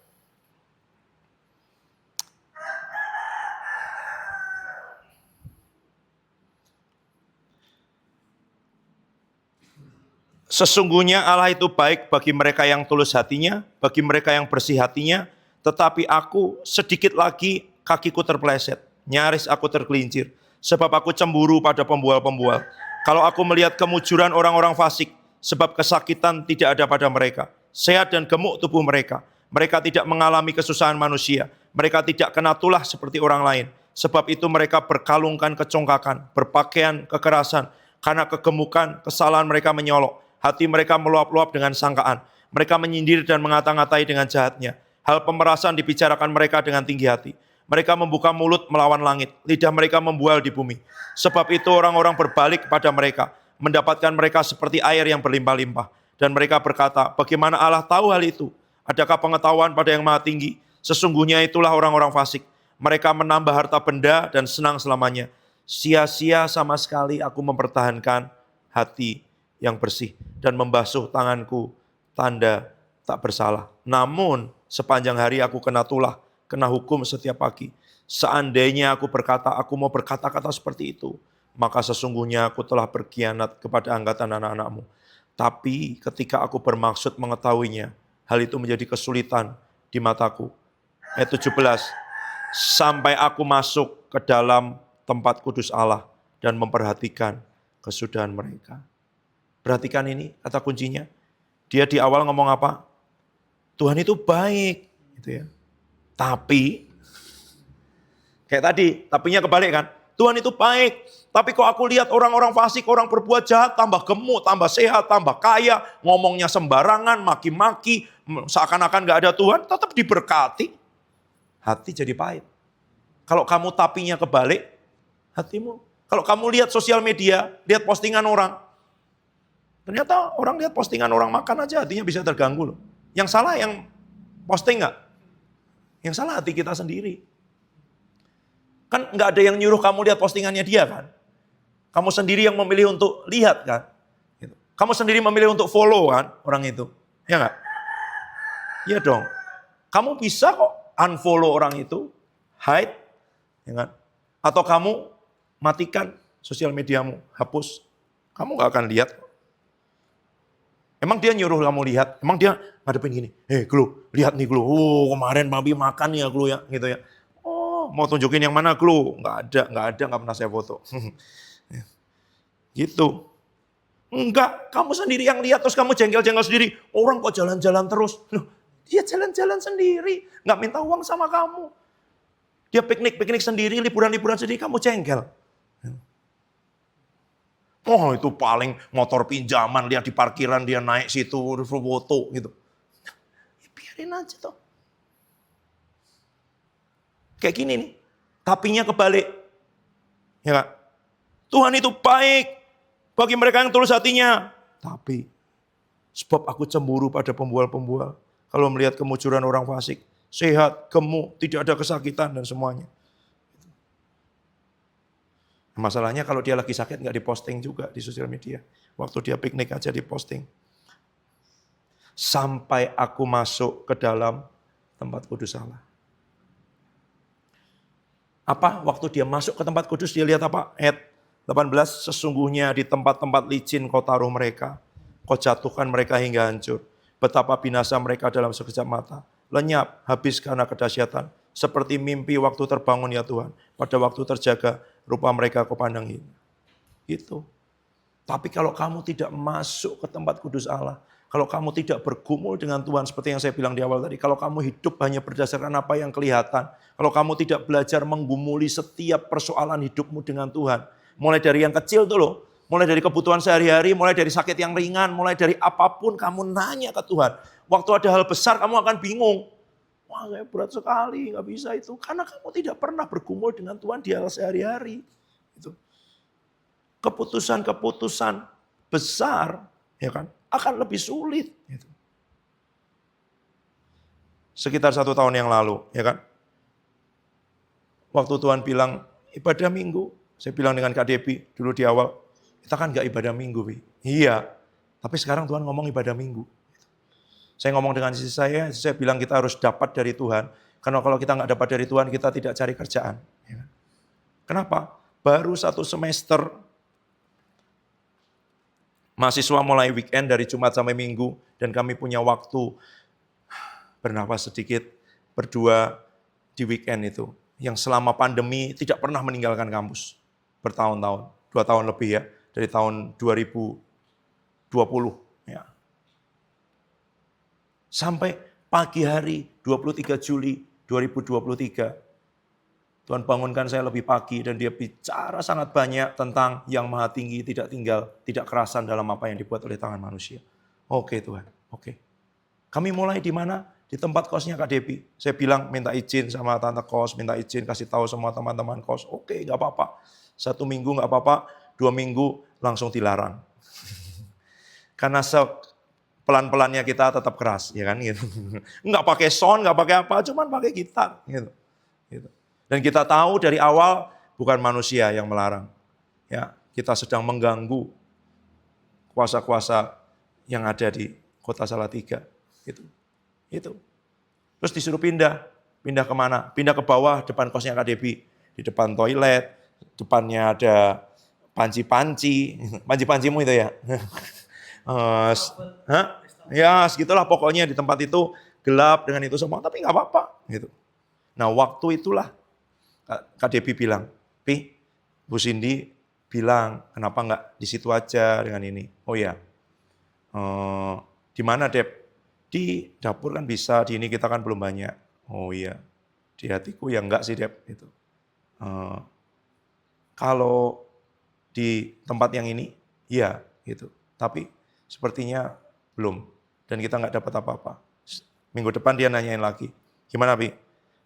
Sesungguhnya Allah itu baik bagi mereka yang tulus hatinya, bagi mereka yang bersih hatinya, tetapi aku sedikit lagi kakiku terpeleset, nyaris aku tergelincir, sebab aku cemburu pada pembual-pembual. Kalau aku melihat kemujuran orang-orang fasik, sebab kesakitan tidak ada pada mereka, sehat dan gemuk tubuh mereka. Mereka tidak mengalami kesusahan manusia, mereka tidak kena tulah seperti orang lain. Sebab itu mereka berkalungkan kecongkakan, berpakaian kekerasan, karena kegemukan kesalahan mereka menyolok. Hati mereka meluap-luap dengan sangkaan. Mereka menyindir dan mengata-ngatai dengan jahatnya. Hal pemerasan dibicarakan mereka dengan tinggi hati. Mereka membuka mulut melawan langit. Lidah mereka membual di bumi. Sebab itu orang-orang berbalik kepada mereka. mendapatkan mereka seperti air yang berlimpah-limpah. Dan mereka berkata, bagaimana Allah tahu hal itu? Adakah pengetahuan pada yang maha tinggi? Sesungguhnya itulah orang-orang fasik. Mereka menambah harta benda dan senang selamanya. Sia-sia sama sekali aku mempertahankan hati yang bersih dan membasuh tanganku, tanda tak bersalah. Namun sepanjang hari aku kena tulah, kena hukum setiap pagi. Seandainya aku berkata, aku mau berkata-kata seperti itu, maka sesungguhnya aku telah berkhianat kepada angkatan anak-anakmu. Tapi ketika aku bermaksud mengetahuinya, hal itu menjadi kesulitan di mataku. Ayat 17, sampai aku masuk ke dalam tempat kudus Allah dan memperhatikan kesudahan mereka. Perhatikan ini kata kuncinya. Dia di awal ngomong apa? Tuhan itu baik, gitu ya. Tapi kayak tadi, tapinya kebalik kan? Tuhan itu baik, tapi kok aku lihat orang-orang fasik, orang berbuat jahat, tambah gemuk, tambah sehat, tambah kaya, ngomongnya sembarangan, maki-maki, seakan-akan gak ada Tuhan, tetap diberkati. Hati jadi pahit. Kalau kamu tapinya kebalik, hatimu. Kalau kamu lihat sosial media, lihat postingan orang, ternyata orang lihat postingan orang makan aja hatinya bisa terganggu loh. Yang salah yang posting gak? Yang salah hati kita sendiri. Kan nggak ada yang nyuruh kamu lihat postingannya dia kan. Kamu sendiri yang memilih untuk lihat kan. Kamu sendiri memilih untuk follow kan orang itu. Ya nggak? Iya dong. Kamu bisa kok unfollow orang itu, hide, ya kan? Atau kamu matikan sosial mediamu, hapus. Kamu nggak akan lihat. Emang dia nyuruh kamu lihat? Emang dia ngadepin gini, Glo, lihat nih Glo. Oh, kemarin Mami makan ya Glo ya, gitu ya. Mau tunjukin yang mana Glo? Nggak pernah saya foto. Gitu. Enggak, kamu sendiri yang lihat terus kamu jengkel-jengkel sendiri. Orang kok jalan-jalan terus. Loh, dia jalan-jalan sendiri, nggak minta uang sama kamu. Dia piknik-piknik sendiri, liburan-liburan sendiri, kamu jengkel. Oh itu paling motor pinjaman, lihat di parkiran dia naik situ, foto gitu. Biarin aja toh. Kayak gini nih, tapinya kebalik. Ya Kak? Tuhan itu baik bagi mereka yang tulus hatinya. Tapi, sebab aku cemburu pada pembual-pembual. Kalau melihat kemujuran orang fasik, sehat, gemuk, tidak ada kesakitan dan semuanya. Masalahnya kalau dia lagi sakit nggak diposting juga di sosial media. Waktu dia piknik aja diposting. Sampai aku masuk ke dalam tempat kudus Allah. Apa? Waktu dia masuk ke tempat kudus, dia lihat apa? Ayat 18, sesungguhnya di tempat-tempat licin kau taruh mereka. Kau jatuhkan mereka hingga hancur. Betapa binasa mereka dalam sekejap mata. Lenyap, habis karena kedahsyatan. Seperti mimpi waktu terbangun ya Tuhan. Pada waktu terjaga, rupa mereka kau pandang hina. Gitu. Tapi kalau kamu tidak masuk ke tempat kudus Allah, kalau kamu tidak bergumul dengan Tuhan seperti yang saya bilang di awal tadi, kalau kamu hidup hanya berdasarkan apa yang kelihatan, kalau kamu tidak belajar menggumuli setiap persoalan hidupmu dengan Tuhan, mulai dari yang kecil tuh loh, mulai dari kebutuhan sehari-hari, mulai dari sakit yang ringan, mulai dari apapun kamu nanya ke Tuhan. Waktu ada hal besar kamu akan bingung. Wah saya berat sekali, nggak bisa itu. Karena kamu tidak pernah bergumul dengan Tuhan di hal sehari-hari. Keputusan-keputusan besar, ya kan, akan lebih sulit. Sekitar 1 tahun yang lalu, ya kan. Waktu Tuhan bilang ibadah minggu, saya bilang dengan Kak Debi dulu di awal, kita kan gak ibadah minggu. Iya, tapi sekarang Tuhan ngomong ibadah minggu. Saya ngomong dengan istri saya bilang kita harus dapat dari Tuhan. Karena kalau kita gak dapat dari Tuhan, kita tidak cari kerjaan. Kenapa? Baru 1 semester, mahasiswa mulai weekend dari Jumat sampai Minggu, dan kami punya waktu bernafas sedikit, berdua di weekend itu. Yang selama pandemi tidak pernah meninggalkan kampus. Bertahun-tahun, 2 tahun lebih ya, dari tahun 2020. Ya. Sampai pagi hari 23 Juli 2023, Tuhan bangunkan saya lebih pagi dan dia bicara sangat banyak tentang yang maha tinggi, tidak tinggal, tidak kerasan dalam apa yang dibuat oleh tangan manusia. Oke Tuhan, oke. Kami mulai di mana? Di tempat kosnya Kak Debi. Saya bilang minta izin sama tante kos, minta izin kasih tahu semua teman-teman kos. Oke, gak apa-apa. 1 minggu gak apa-apa, 2 minggu langsung dilarang. Karena pelan-pelannya kita tetap keras, ya kan gitu. Nggak pakai sound, nggak pakai apa, cuman pakai gitar gitu. Gitu. Dan kita tahu dari awal bukan manusia yang melarang. Ya, kita sedang mengganggu kuasa-kuasa yang ada di kota Salatiga. Gitu. Itu. Terus disuruh pindah. Pindah kemana? Pindah ke bawah depan kosnya Kak Debbie. Di depan toilet, depannya ada panci-panci. Panci-pancimu itu ya? Ya segitulah pokoknya di tempat itu gelap dengan itu semua. Tapi nggak apa-apa. Gitu. Nah waktu itulah Kak Debbie bilang, Pi, Bu Cindy bilang, kenapa nggak di situ aja dengan ini? Oh ya, di mana Deb? Di dapur kan bisa, di ini kita kan belum banyak. Oh iya, di hatiku ya enggak sih Deb. Gitu. Kalau di tempat yang ini, iya gitu. Tapi sepertinya belum. Dan kita nggak dapat apa-apa. Minggu depan dia nanyain lagi, gimana Pi?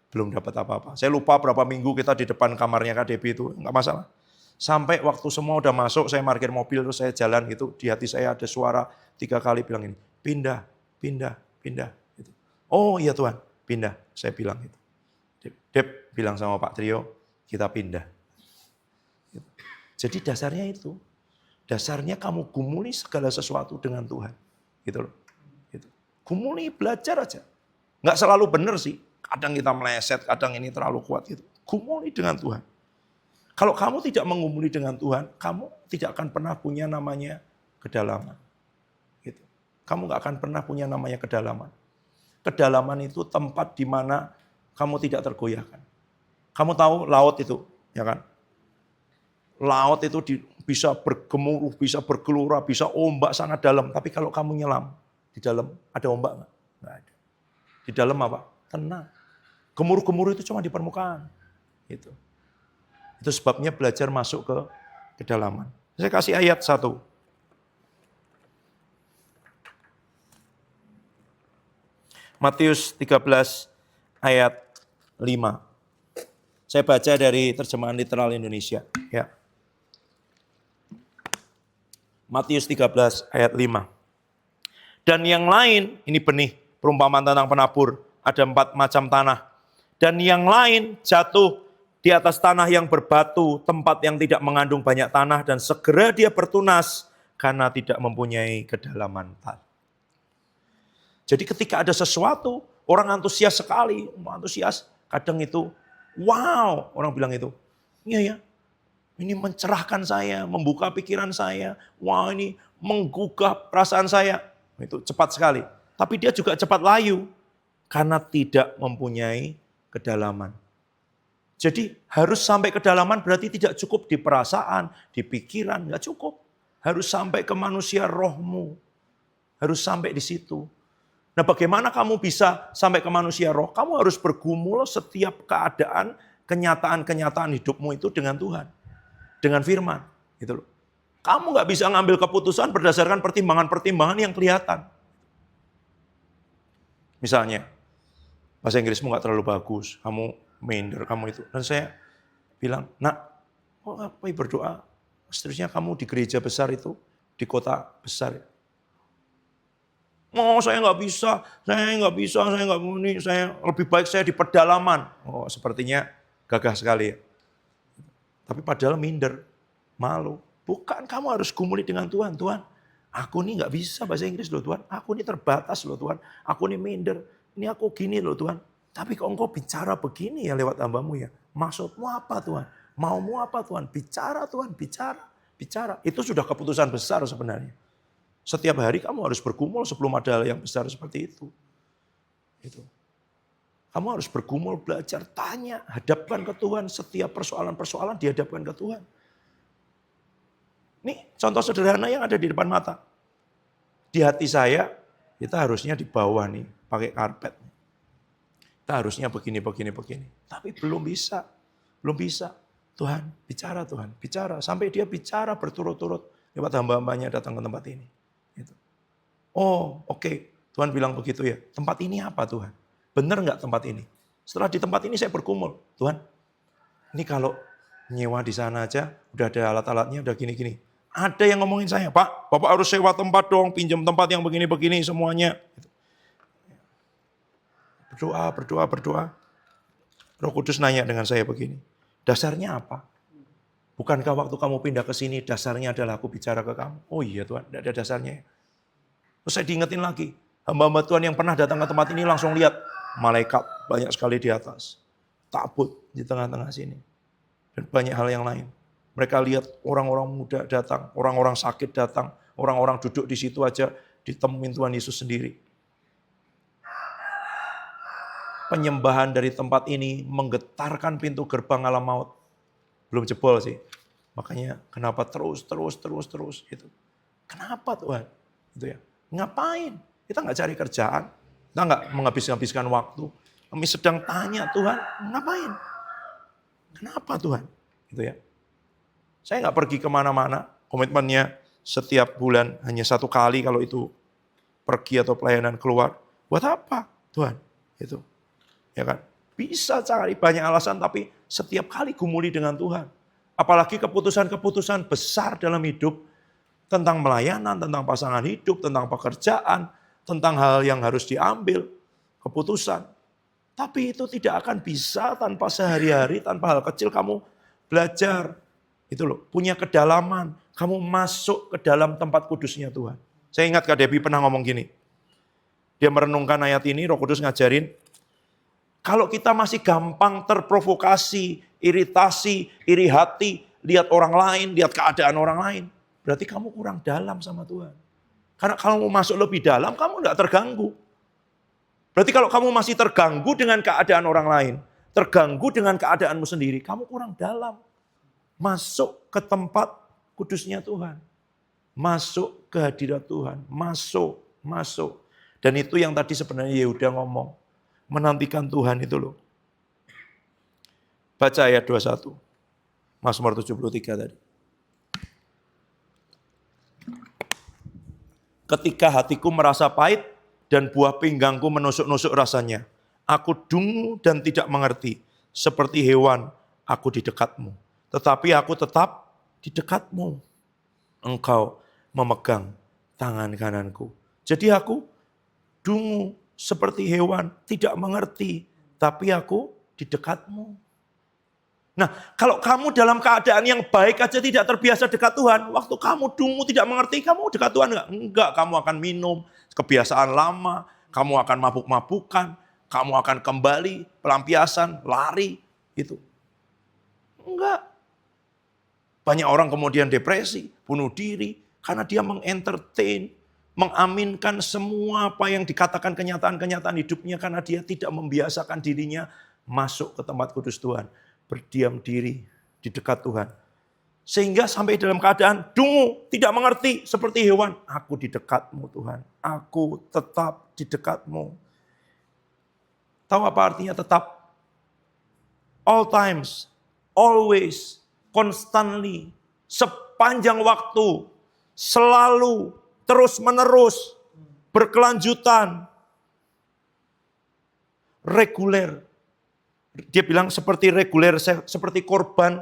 Belum dapat apa-apa. Saya lupa berapa minggu kita di depan kamarnya Kak Debbie itu, nggak masalah. Sampai waktu semua udah masuk, saya parkir mobil, terus saya jalan gitu, di hati saya ada suara 3 kali bilang ini, pindah, pindah, pindah. Gitu. Oh iya Tuhan, pindah. Saya bilang gitu. Deb bilang sama Pak Trio, kita pindah. Gitu. Jadi dasarnya itu. Dasarnya kamu gumuli segala sesuatu dengan Tuhan. Gitu loh. Gitu. Gumuli, belajar aja. Nggak selalu benar sih. Kadang kita meleset, kadang ini terlalu kuat gitu. Gumuli dengan Tuhan. Kalau kamu tidak mengumuli dengan Tuhan, kamu tidak akan pernah punya namanya kedalaman. Gitu. Kamu nggak akan pernah punya namanya kedalaman. Kedalaman itu tempat di mana kamu tidak tergoyahkan. Kamu tahu laut itu, ya kan? Laut itu bisa bergemuruh, bisa bergelora, bisa ombak sangat dalam. Tapi kalau kamu nyelam, di dalam ada ombak nggak? Nggak ada. Di dalam apa? Tenang. Gemuruh-gemuruh itu cuma di permukaan. Gitu. Itu sebabnya belajar masuk ke kedalaman. Saya kasih ayat 1. Matius 13 ayat 5. Saya baca dari terjemahan literal Indonesia. Ya. Matius 13 ayat 5. Dan yang lain, ini benih, perumpamaan tentang penabur. Ada 4 macam tanah. Dan yang lain jatuh di atas tanah yang berbatu, tempat yang tidak mengandung banyak tanah, dan segera dia bertunas karena tidak mempunyai kedalaman tanah. Jadi ketika ada sesuatu, orang antusias sekali, antusias, kadang itu, wow, orang bilang itu, iya ya, ini mencerahkan saya, membuka pikiran saya, wah ini menggugah perasaan saya, itu cepat sekali. Tapi dia juga cepat layu, karena tidak mempunyai kedalaman. Jadi harus sampai kedalaman berarti tidak cukup di perasaan, di pikiran, nggak cukup. Harus sampai ke manusia rohmu. Harus sampai di situ. Nah bagaimana kamu bisa sampai ke manusia roh? Kamu harus bergumul setiap keadaan, kenyataan-kenyataan hidupmu itu dengan Tuhan. Dengan firman. Gitu loh. Kamu nggak bisa ngambil keputusan berdasarkan pertimbangan-pertimbangan yang kelihatan. Misalnya, bahasa Inggrismu nggak terlalu bagus, kamu minder, kamu itu. Dan saya bilang, nak, kok ngapain berdoa? Seterusnya kamu di gereja besar itu, di kota besar. Oh saya nggak bisa, saya nggak ini, saya lebih baik saya di pedalaman. Oh sepertinya gagah sekali ya. Tapi padahal minder, malu. Bukan, kamu harus gumuli dengan Tuhan. Tuhan, aku ini nggak bisa bahasa Inggris loh Tuhan. Aku ini terbatas loh Tuhan. Aku ini minder. Ini aku gini loh Tuhan. Tapi kok engkau bicara begini ya lewat hambamu ya. Maksudmu apa Tuhan? Maumu apa Tuhan? Bicara Tuhan, bicara. Bicara. Itu sudah keputusan besar sebenarnya. Setiap hari kamu harus bergumul sebelum ada yang besar seperti itu. Itu. Kamu harus bergumul, belajar, tanya, hadapkan ke Tuhan. Setiap persoalan-persoalan dihadapkan ke Tuhan. Ini contoh sederhana yang ada di depan mata. Di hati saya, kita harusnya di bawah nih, pakai karpet. Kita harusnya begini. Tapi belum bisa. Tuhan, bicara Tuhan, bicara. Sampai dia bicara berturut-turut. Lewat hamba-hambanya datang ke tempat ini. Gitu. Oh oke. Tuhan bilang begitu ya. Tempat ini apa Tuhan? Benar nggak tempat ini? Setelah di tempat ini saya bergumul. Tuhan, ini kalau nyewa di sana aja, udah ada alat-alatnya, udah gini-gini. Ada yang ngomongin saya, Pak, Bapak harus sewa tempat dong, pinjam tempat yang begini-begini semuanya. Berdoa, berdoa, berdoa. Roh Kudus nanya dengan saya begini, dasarnya apa? Bukankah waktu kamu pindah ke sini, dasarnya adalah aku bicara ke kamu? Oh iya Tuhan, tidak ada dasarnya. Terus saya diingetin lagi, hamba-hamba Tuhan yang pernah datang ke tempat ini langsung lihat, malaikat banyak sekali di atas. Tabut di tengah-tengah sini. Dan banyak hal yang lain. Mereka lihat orang-orang muda datang, orang-orang sakit datang, orang-orang duduk di situ aja, ditemuin Tuhan Yesus sendiri. Penyembahan dari tempat ini menggetarkan pintu gerbang alam maut. Belum jebol sih. Makanya kenapa terus gitu. Kenapa Tuhan? Gitu ya. Ngapain? Kita nggak cari kerjaan. Kita nggak menghabiskan waktu. Kami sedang tanya Tuhan, ngapain? Kenapa Tuhan? Gitu ya. Saya nggak pergi kemana-mana. Komitmennya setiap bulan hanya 1 kali kalau itu pergi atau pelayanan keluar. Buat apa Tuhan? Itu. Ya kan? Bisa cari banyak alasan tapi setiap kali gumuli dengan Tuhan. Apalagi keputusan-keputusan besar dalam hidup tentang melayanan, tentang pasangan hidup, tentang pekerjaan, tentang hal yang harus diambil keputusan. Tapi itu tidak akan bisa tanpa sehari-hari, tanpa hal kecil kamu belajar. Itu loh, punya kedalaman. Kamu masuk ke dalam tempat kudusnya Tuhan. Saya ingat Kak Debbie pernah ngomong gini. Dia merenungkan ayat ini, Roh Kudus ngajarin. Kalau kita masih gampang terprovokasi, iritasi, iri hati, lihat orang lain, lihat keadaan orang lain. Berarti kamu kurang dalam sama Tuhan. Karena kalau mau masuk lebih dalam, kamu tidak terganggu. Berarti kalau kamu masih terganggu dengan keadaan orang lain, terganggu dengan keadaanmu sendiri, kamu kurang dalam. Masuk ke tempat kudusnya Tuhan. Masuk ke hadirat Tuhan. Masuk. Dan itu yang tadi sebenarnya Yehuda ngomong. Menantikan Tuhan itu loh. Baca ayat 21. Mazmur 73 tadi. Ketika hatiku merasa pahit dan buah pinggangku menusuk-nusuk rasanya. Aku dungu dan tidak mengerti. Seperti hewan, aku di dekatmu. Tetapi aku tetap di dekatmu. Engkau memegang tangan kananku. Jadi aku dungu seperti hewan, tidak mengerti. Tapi aku di dekatmu. Nah, kalau kamu dalam keadaan yang baik aja tidak terbiasa dekat Tuhan. Waktu kamu dungu tidak mengerti, kamu dekat Tuhan enggak? Enggak, kamu akan minum kebiasaan lama. Kamu akan mabuk-mabukan. Kamu akan kembali pelampiasan, lari. Itu. Enggak. Banyak orang kemudian depresi, bunuh diri. Karena dia mengentertain, mengaminkan semua apa yang dikatakan kenyataan-kenyataan hidupnya. Karena dia tidak membiasakan dirinya masuk ke tempat kudus Tuhan. Berdiam diri di dekat Tuhan. Sehingga sampai dalam keadaan dungu, tidak mengerti seperti hewan. Aku di dekatmu Tuhan. Aku tetap di dekatmu. Tahu apa artinya tetap? All times, always, constantly, sepanjang waktu, selalu, terus-menerus, berkelanjutan, reguler. Dia bilang seperti reguler, seperti korban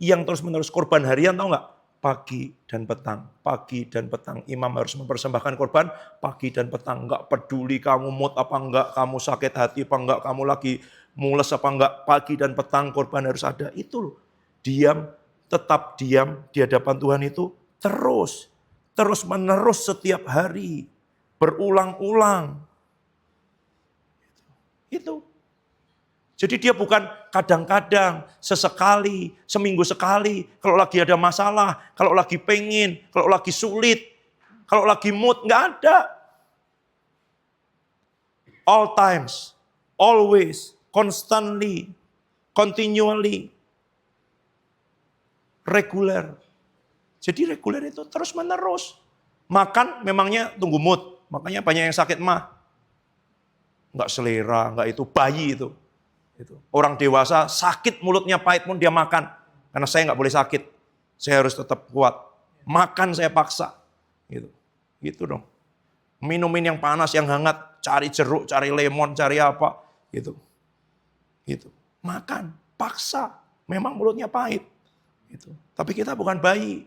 yang terus-menerus. Korban harian, tahu nggak? Pagi dan petang, pagi dan petang. Imam harus mempersembahkan korban pagi dan petang. Nggak peduli kamu mood apa enggak, kamu sakit hati apa enggak, kamu lagi mules apa enggak, pagi dan petang korban harus ada. Itu loh, diam, tetap diam di hadapan Tuhan itu terus-menerus setiap hari, berulang-ulang. Itu. Jadi dia bukan kadang-kadang, sesekali, seminggu sekali, kalau lagi ada masalah, kalau lagi pengen, kalau lagi sulit, kalau lagi mood, nggak ada. All times, always, constantly, continually, reguler. Jadi reguler itu terus-menerus. Makan memangnya tunggu mood, makanya banyak yang sakit mah. Nggak selera, nggak itu, bayi itu. Orang dewasa sakit mulutnya pahit pun dia makan. Karena saya nggak boleh sakit. Saya harus tetap kuat. Makan saya paksa. Gitu dong. Minumin yang panas, yang hangat. Cari jeruk, cari lemon, cari apa. Gitu. Makan, paksa. Memang mulutnya pahit. Tapi kita bukan bayi.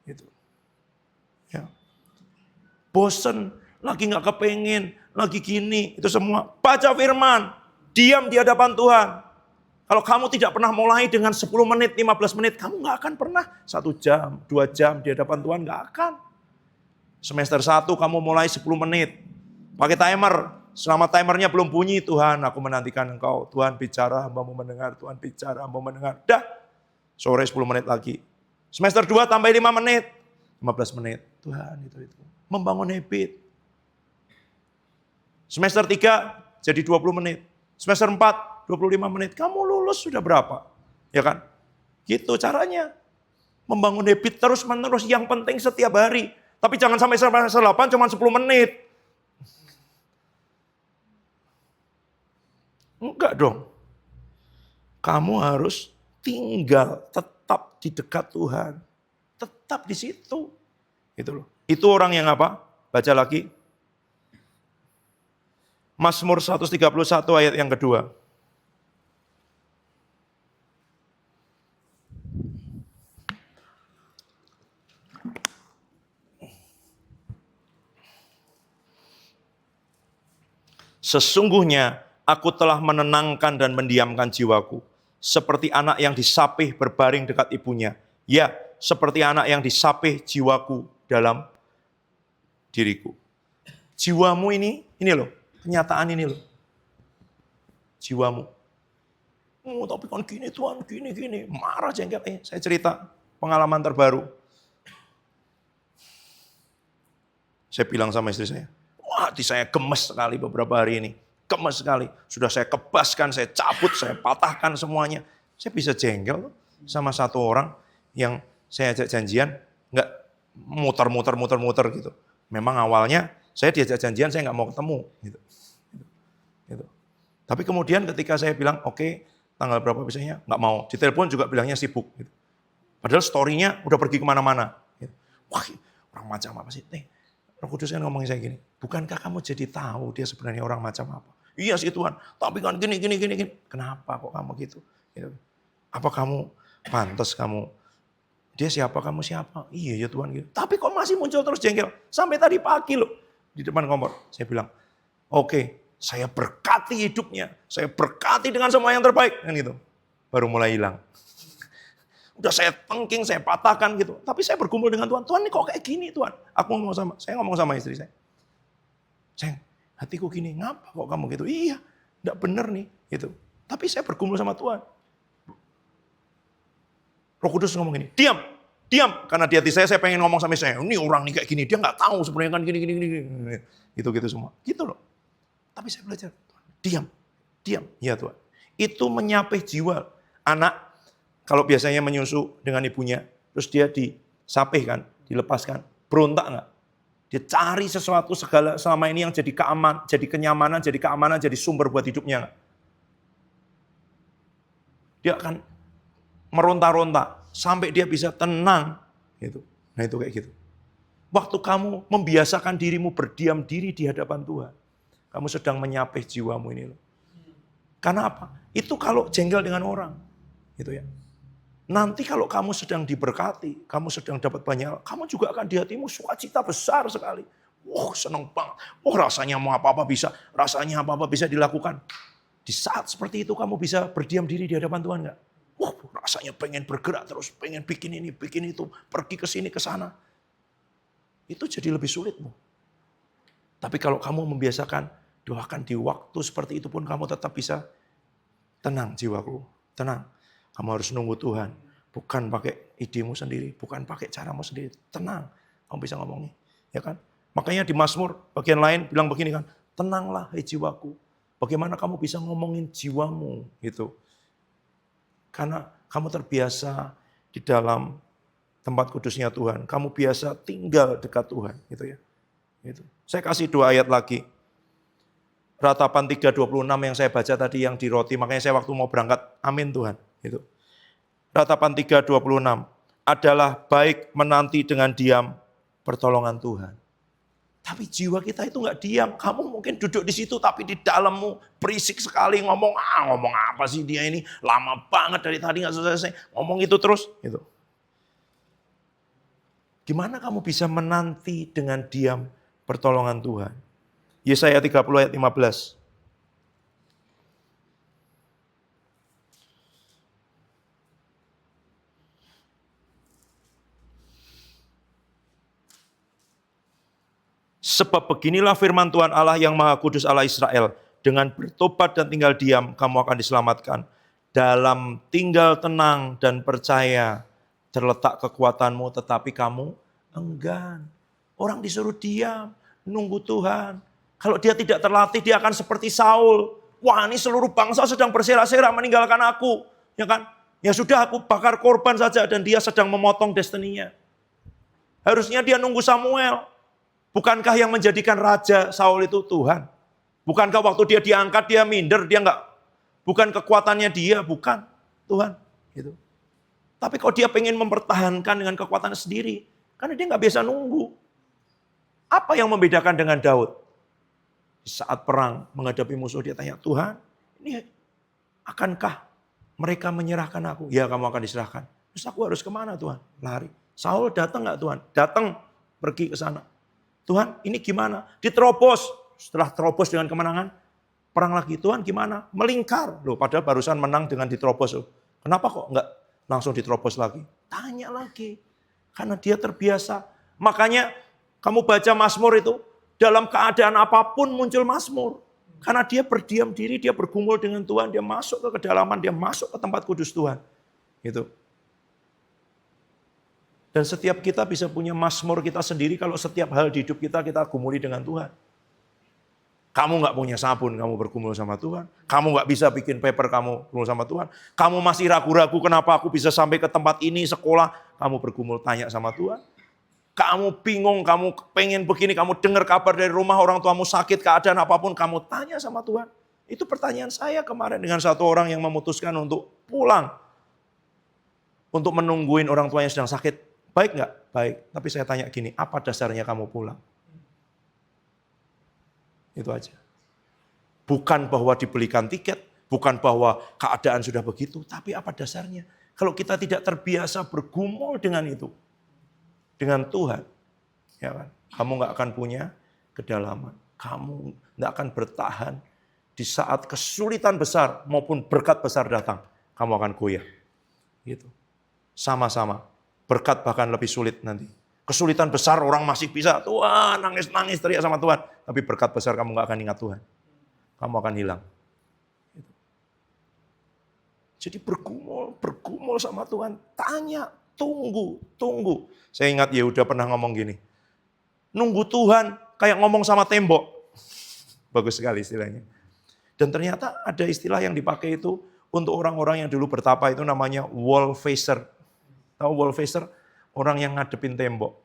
Gitu. Ya. Bosen, lagi nggak kepengen, lagi gini, itu semua. Baca firman, diam di hadapan Tuhan. Kalau kamu tidak pernah mulai dengan 10 menit, 15 menit, kamu nggak akan pernah 1 jam, 2 jam di hadapan Tuhan, nggak akan. Semester 1 kamu mulai 10 menit, pakai timer. Selama timernya belum bunyi, Tuhan aku menantikan Engkau. Tuhan bicara, hambamu mendengar. Tuhan bicara, hambamu mendengar. Dah, sore 10 menit lagi. Semester 2 tambah 5 menit. 15 menit. Tuhan itu. Membangun habit. Semester 3 jadi 20 menit. Semester 4, 25 menit. Kamu lulus sudah berapa? Ya kan? Gitu caranya. Membangun habit terus-menerus. Yang penting setiap hari. Tapi jangan sampai semester 8 cuma 10 menit. Enggak dong. Kamu harus tinggal tetap di dekat Tuhan. Tetap di situ. Itu loh. Itu orang yang apa? Baca lagi. Mazmur 131 ayat yang kedua. Sesungguhnya aku telah menenangkan dan mendiamkan jiwaku. Seperti anak yang disapih berbaring dekat ibunya. Ya, seperti anak yang disapih jiwaku dalam diriku. Jiwamu ini loh, kenyataan ini loh. Jiwamu. Tapi kan gini Tuhan, gini. Marah jengkel. Saya cerita pengalaman terbaru. Saya bilang sama istri saya, wah hati saya gemes sekali beberapa hari ini. Gemes sekali. Sudah saya kebaskan, saya cabut, saya patahkan semuanya. Saya bisa jengkel sama satu orang yang saya ajak janjian, nggak muter gitu. Memang awalnya saya diajak janjian, saya nggak mau ketemu. Gitu. Tapi kemudian ketika saya bilang, oke, tanggal berapa bisanya, nggak mau. Di telepon juga bilangnya sibuk. Gitu. Padahal story-nya udah pergi kemana-mana. Gitu. Wah, orang macam apa sih? Roh Kudus kan ngomongin saya gini, bukankah kamu jadi tahu dia sebenarnya orang macam apa? Iya sih Tuhan, tapi kan gini. Kenapa kok kamu gitu? Apa kamu pantas kamu, dia siapa, kamu siapa? Iya ya Tuhan gitu. Tapi kok masih muncul terus jengkel? Sampai tadi pagi loh, di depan kompor. Saya bilang, oke, saya berkati hidupnya. Saya berkati dengan semua yang terbaik. Kan gitu. Baru mulai hilang. Udah saya tengking, saya patahkan gitu. Tapi saya berkumpul dengan Tuhan. Tuhan ini kok kayak gini Tuhan? Saya ngomong sama istri saya. Sayang, hatiku gini, ngapa kok kamu gitu? Iya, enggak bener nih. Gitu. Tapi saya berkumpul sama Tuhan. Roh Kudus ngomong gini, diam. Karena di hati saya pengen ngomong sama istri saya. Ini orang nih kayak gini, dia nggak tahu sebenarnya kan gini. Gitu semua. Gitu loh. Tapi saya belajar, diam. Ya Tuhan. Itu menyapih jiwa anak. Kalau biasanya menyusu dengan ibunya, terus dia disapih kan, dilepaskan, berontak nggak? Dia cari sesuatu segala selama ini yang jadi kenyamanan, jadi sumber buat hidupnya nggak? Dia akan meronta-ronta sampai dia bisa tenang. Gitu. Nah itu kayak gitu. Waktu kamu membiasakan dirimu berdiam diri di hadapan Tuhan, kamu sedang menyapih jiwamu ini loh. Karena apa? Itu kalau jengkel dengan orang, gitu ya. Nanti kalau kamu sedang diberkati, kamu sedang dapat banyak, kamu juga akan di hatimu sukacita besar sekali. Wah, senang banget. Rasanya mau apa-apa bisa dilakukan. Di saat seperti itu kamu bisa berdiam diri di hadapan Tuhan enggak? Wah, rasanya pengen bergerak terus, pengen bikin ini, bikin itu, pergi ke sini, ke sana. Itu jadi lebih sulitmu. Tapi kalau kamu membiasakan, doakan di waktu seperti itu pun kamu tetap bisa tenang jiwaku, tenang. Kamu harus nunggu Tuhan. Bukan pakai idemu sendiri. Bukan pakai caramu sendiri. Tenang. Kamu bisa ngomongnya. Ya kan? Makanya di Mazmur bagian lain bilang begini kan. Tenanglah hai jiwaku. Bagaimana kamu bisa ngomongin jiwamu. Gitu. Karena kamu terbiasa di dalam tempat kudusnya Tuhan. Kamu biasa tinggal dekat Tuhan. Gitu ya. Gitu. Saya kasih 2 ayat lagi. Ratapan 3:26 yang saya baca tadi yang di roti. Makanya saya waktu mau berangkat. Amin Tuhan. Gitu. Ratapan 3:26 adalah baik menanti dengan diam pertolongan Tuhan. Tapi jiwa kita itu nggak diam. Kamu mungkin duduk di situ tapi di dalammu berisik sekali ngomong apa sih dia ini lama banget dari tadi nggak selesai ngomong itu terus. Gitu. Gimana kamu bisa menanti dengan diam pertolongan Tuhan? Yesaya 30 ayat 15. Sebab beginilah firman Tuhan Allah yang Maha Kudus Allah Israel. Dengan bertobat dan tinggal diam, kamu akan diselamatkan. Dalam tinggal tenang dan percaya, terletak kekuatanmu, tetapi kamu enggan. Orang disuruh diam, nunggu Tuhan. Kalau dia tidak terlatih, dia akan seperti Saul. Wah, ini seluruh bangsa sedang berserak-serak meninggalkan aku. Ya kan? Ya sudah, aku bakar korban saja, dan dia sedang memotong destininya. Harusnya dia nunggu Samuel. Bukankah yang menjadikan raja Saul itu Tuhan? Bukankah waktu dia diangkat, dia minder, dia enggak. Bukan kekuatannya dia, bukan Tuhan. Gitu. Tapi kalau dia pengen mempertahankan dengan kekuatannya sendiri, karena dia enggak biasa nunggu. Apa yang membedakan dengan Daud? Saat perang menghadapi musuh, dia tanya, Tuhan, ini akankah mereka menyerahkan aku? Ya, kamu akan diserahkan. Terus aku harus kemana Tuhan? Lari. Saul datang enggak Tuhan? Datang, pergi ke sana. Tuhan, ini gimana? Diterobos. Setelah terobos dengan kemenangan, perang lagi. Tuhan gimana? Melingkar. Loh, padahal barusan menang dengan diterobos. Loh. Kenapa kok enggak langsung diterobos lagi? Tanya lagi. Karena dia terbiasa. Makanya kamu baca Mazmur itu, dalam keadaan apapun muncul Mazmur. Karena dia berdiam diri, dia bergumul dengan Tuhan, dia masuk ke kedalaman, dia masuk ke tempat kudus Tuhan. Gitu. Dan setiap kita bisa punya mazmur kita sendiri kalau setiap hal di hidup kita gumuli dengan Tuhan. Kamu nggak punya sabun, kamu bergumul sama Tuhan. Kamu nggak bisa bikin paper, kamu bergumul sama Tuhan. Kamu masih ragu-ragu kenapa aku bisa sampai ke tempat ini, sekolah. Kamu bergumul tanya sama Tuhan. Kamu bingung, kamu pengen begini, kamu dengar kabar dari rumah orang tuamu sakit, keadaan apapun, kamu tanya sama Tuhan. Itu pertanyaan saya kemarin dengan satu orang yang memutuskan untuk pulang. Untuk menungguin orang tuanya sedang sakit. Baik nggak? Baik. Tapi saya tanya gini, apa dasarnya kamu pulang? Itu aja. Bukan bahwa dibelikan tiket, bukan bahwa keadaan sudah begitu, tapi apa dasarnya? Kalau kita tidak terbiasa bergumul dengan itu, dengan Tuhan, ya kan? Kamu nggak akan punya kedalaman. Kamu nggak akan bertahan di saat kesulitan besar maupun berkat besar datang. Kamu akan goyah. Gitu. Sama-sama. Berkat bahkan lebih sulit nanti. Kesulitan besar orang masih bisa, Tuhan nangis-nangis teriak sama Tuhan. Tapi berkat besar kamu gak akan ingat Tuhan. Kamu akan hilang. Jadi bergumul sama Tuhan. Tanya, tunggu. Saya ingat Yehuda pernah ngomong gini. Nunggu Tuhan kayak ngomong sama tembok. Bagus sekali istilahnya. Dan ternyata ada istilah yang dipakai itu untuk orang-orang yang dulu bertapa itu namanya wall facer. Tahu wall facer? Orang yang ngadepin tembok.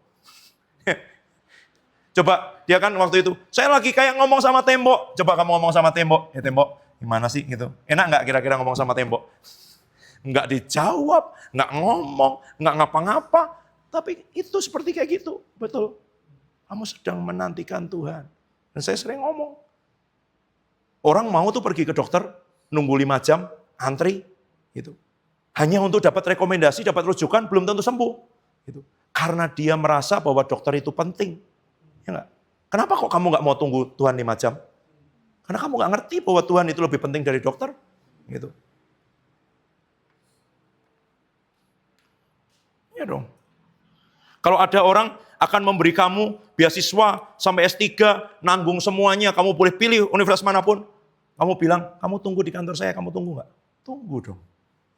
Coba, dia kan waktu itu, saya lagi kayak ngomong sama tembok. Coba kamu ngomong sama tembok. Ya tembok, gimana sih gitu? Enak nggak kira-kira ngomong sama tembok? Nggak dijawab, nggak ngomong, nggak ngapa-ngapa. Tapi itu seperti kayak gitu, betul. Kamu sedang menantikan Tuhan. Dan saya sering ngomong. Orang mau tuh pergi ke dokter, nunggu 5 jam, antri, gitu. Hanya untuk dapat rekomendasi, dapat rujukan, belum tentu sembuh. Gitu. Karena dia merasa bahwa dokter itu penting. Ya enggak? Kenapa kok kamu nggak mau tunggu Tuhan 5 jam? Karena kamu nggak ngerti bahwa Tuhan itu lebih penting dari dokter. Gitu. Ya dong. Kalau ada orang akan memberi kamu beasiswa sampai S3, nanggung semuanya, kamu boleh pilih universitas manapun. Kamu bilang, kamu tunggu di kantor saya, kamu tunggu nggak? Tunggu dong.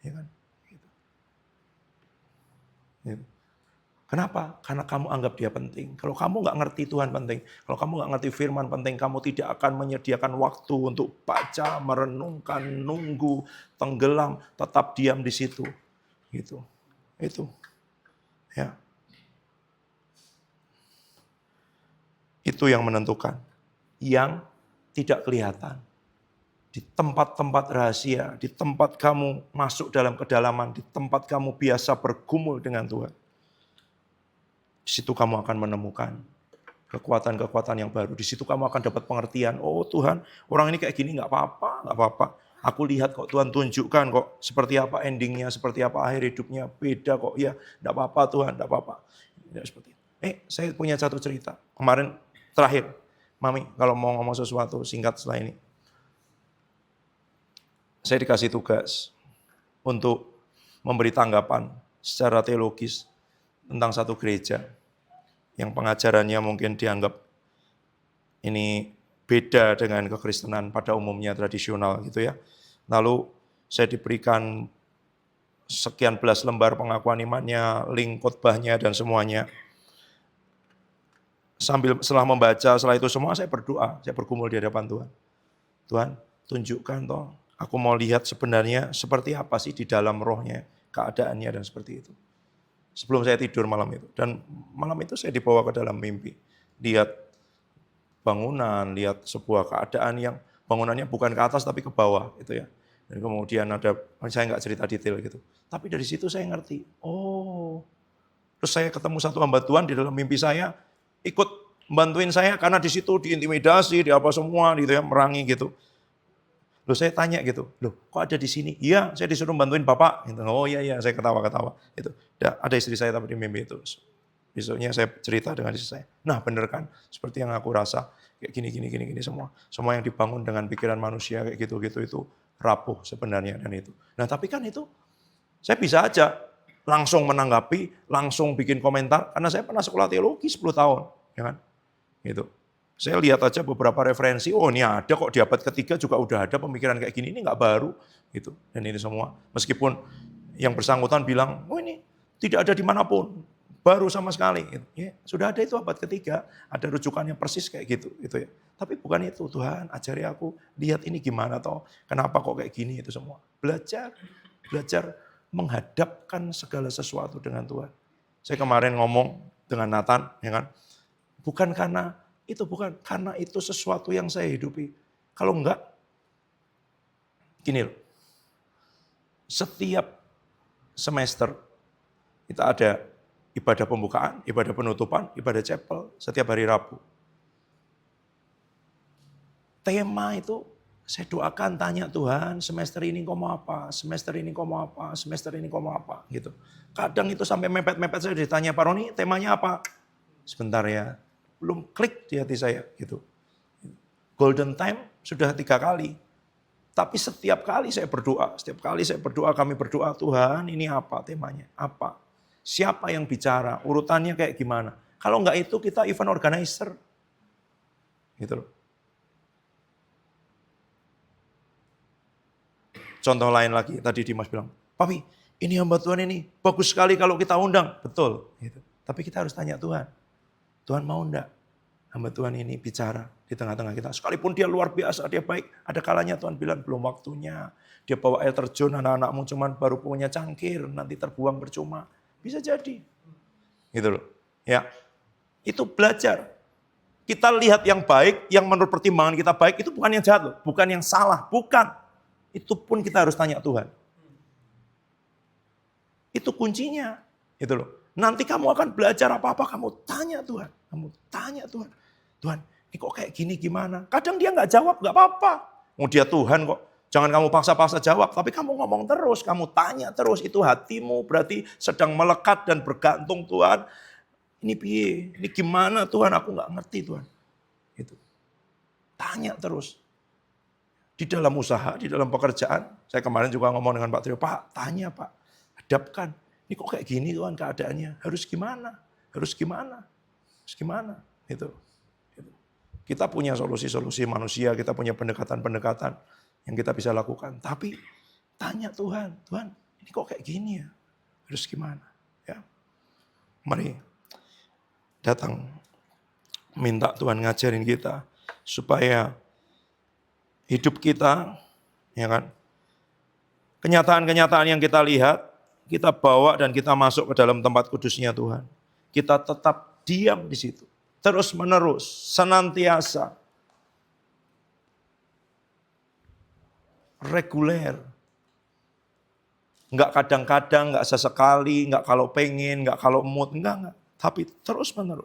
Ya kan? Kenapa? Karena kamu anggap dia penting. Kalau kamu nggak ngerti Tuhan penting, kalau kamu nggak ngerti firman penting, kamu tidak akan menyediakan waktu untuk baca, merenungkan, nunggu, tenggelam, tetap diam di situ. Gitu. Itu. Ya. Itu yang menentukan. Yang tidak kelihatan. Di tempat-tempat rahasia, di tempat kamu masuk dalam kedalaman, di tempat kamu biasa bergumul dengan Tuhan. Di situ kamu akan menemukan kekuatan-kekuatan yang baru. Di situ kamu akan dapat pengertian, oh Tuhan, orang ini kayak gini nggak apa-apa. Aku lihat kok Tuhan tunjukkan kok seperti apa endingnya, seperti apa akhir hidupnya, beda kok. Ya, nggak apa-apa Tuhan, nggak apa-apa. Ya, seperti itu. Saya punya satu cerita. Kemarin terakhir, Mami, kalau mau ngomong sesuatu singkat setelah ini. Saya dikasih tugas untuk memberi tanggapan secara teologis tentang satu gereja yang pengajarannya mungkin dianggap ini beda dengan kekristenan pada umumnya tradisional gitu ya. Lalu saya diberikan sekian belas lembar pengakuan imannya, link khotbahnya dan semuanya. Setelah membaca, setelah itu semua saya berdoa, saya bergumul di hadapan Tuhan. Tuhan, tunjukkan toh, aku mau lihat sebenarnya seperti apa sih di dalam rohnya, keadaannya dan seperti itu. Sebelum saya tidur malam itu. Dan malam itu saya dibawa ke dalam mimpi. Lihat bangunan, lihat sebuah keadaan yang bangunannya bukan ke atas tapi ke bawah gitu ya. Dan kemudian saya nggak cerita detail gitu. Tapi dari situ saya ngerti, terus saya ketemu satu hamba Tuhan di dalam mimpi saya, ikut bantuin saya karena di situ diintimidasi, di apa semua gitu ya, merangi gitu. Loh saya tanya gitu, loh kok ada di sini? Iya, saya disuruh bantuin Bapak. Gitu. Oh iya, saya ketawa-ketawa. Gitu. Ada istri saya tapi di mimpi itu. Besoknya saya cerita dengan istri saya. Nah bener kan, seperti yang aku rasa, kayak gini semua. Semua yang dibangun dengan pikiran manusia kayak gitu-gitu itu rapuh sebenarnya dan itu. Nah tapi kan itu, saya bisa aja langsung menanggapi, langsung bikin komentar, karena saya pernah sekolah teologi 10 tahun. Ya kan? Gitu. Saya lihat aja beberapa referensi, ini ada kok di abad ketiga juga udah ada pemikiran kayak gini, ini nggak baru. Gitu. Dan ini semua, meskipun yang bersangkutan bilang, ini tidak ada dimanapun, baru sama sekali. Gitu. Ya, sudah ada itu abad ketiga, ada rujukannya persis kayak gitu. Gitu ya. Tapi bukan itu, Tuhan ajari aku, lihat ini gimana toh, kenapa kok kayak gini itu semua. Belajar menghadapkan segala sesuatu dengan Tuhan. Saya kemarin ngomong dengan Nathan, ya kan? Bukan karena itu sesuatu yang saya hidupi. Kalau enggak, gini loh. Setiap semester kita ada ibadah pembukaan, ibadah penutupan, ibadah chapel setiap hari Rabu. Tema itu saya doakan, tanya Tuhan, semester ini kau mau apa, semester ini kau mau apa, semester ini kau mau apa, gitu. Kadang itu sampai mepet-mepet saya ditanya, Pak Roni, temanya apa? Sebentar ya, belum klik di hati saya, gitu. Golden time sudah 3 kali, tapi setiap kali saya berdoa, kami berdoa, Tuhan ini apa temanya, apa? Siapa yang bicara, urutannya kayak gimana? Kalau enggak itu kita event organizer, gitu loh. Contoh lain lagi, tadi Dimas bilang, Papi, ini hamba Tuhan ini bagus sekali kalau kita undang. Betul. Gitu. Tapi kita harus tanya Tuhan. Tuhan mau enggak hamba Tuhan ini bicara di tengah-tengah kita. Sekalipun dia luar biasa, dia baik. Ada kalanya Tuhan bilang, belum waktunya. Dia bawa air terjun, anak-anakmu cuman baru punya cangkir, nanti terbuang percuma. Bisa jadi. Gitu loh. Ya, itu belajar. Kita lihat yang baik, yang menurut pertimbangan kita baik, itu bukan yang jahat loh. Bukan yang salah, bukan. Itu pun kita harus tanya Tuhan. Itu kuncinya. Itu loh. Nanti kamu akan belajar apa-apa, kamu tanya Tuhan. Kamu tanya Tuhan. Tuhan, ini kok kayak gini gimana? Kadang dia nggak jawab, nggak apa-apa. Mau dia Tuhan kok. Jangan kamu paksa-paksa jawab, tapi kamu ngomong terus, kamu tanya terus. Itu hatimu berarti sedang melekat dan bergantung Tuhan. Ini piye? Ini gimana Tuhan? Aku nggak ngerti Tuhan. Itu. Tanya terus. Di dalam usaha, di dalam pekerjaan. Saya kemarin juga ngomong dengan Pak Trio, Pak, tanya Pak, hadapkan. Ini kok kayak gini Tuhan keadaannya, harus gimana? Harus gimana? Harus gimana? Itu. Kita punya solusi-solusi manusia, kita punya pendekatan-pendekatan yang kita bisa lakukan. Tapi tanya Tuhan, Tuhan ini kok kayak gini ya? Harus gimana? Ya. Mari datang minta Tuhan ngajarin kita supaya hidup kita, ya kan, kenyataan-kenyataan yang kita lihat, kita bawa dan kita masuk ke dalam tempat kudusnya Tuhan. Kita tetap diam di situ, terus menerus, senantiasa, reguler. Enggak kadang-kadang, enggak sesekali, enggak kalau pengen, enggak kalau mood, enggak. Tapi terus menerus.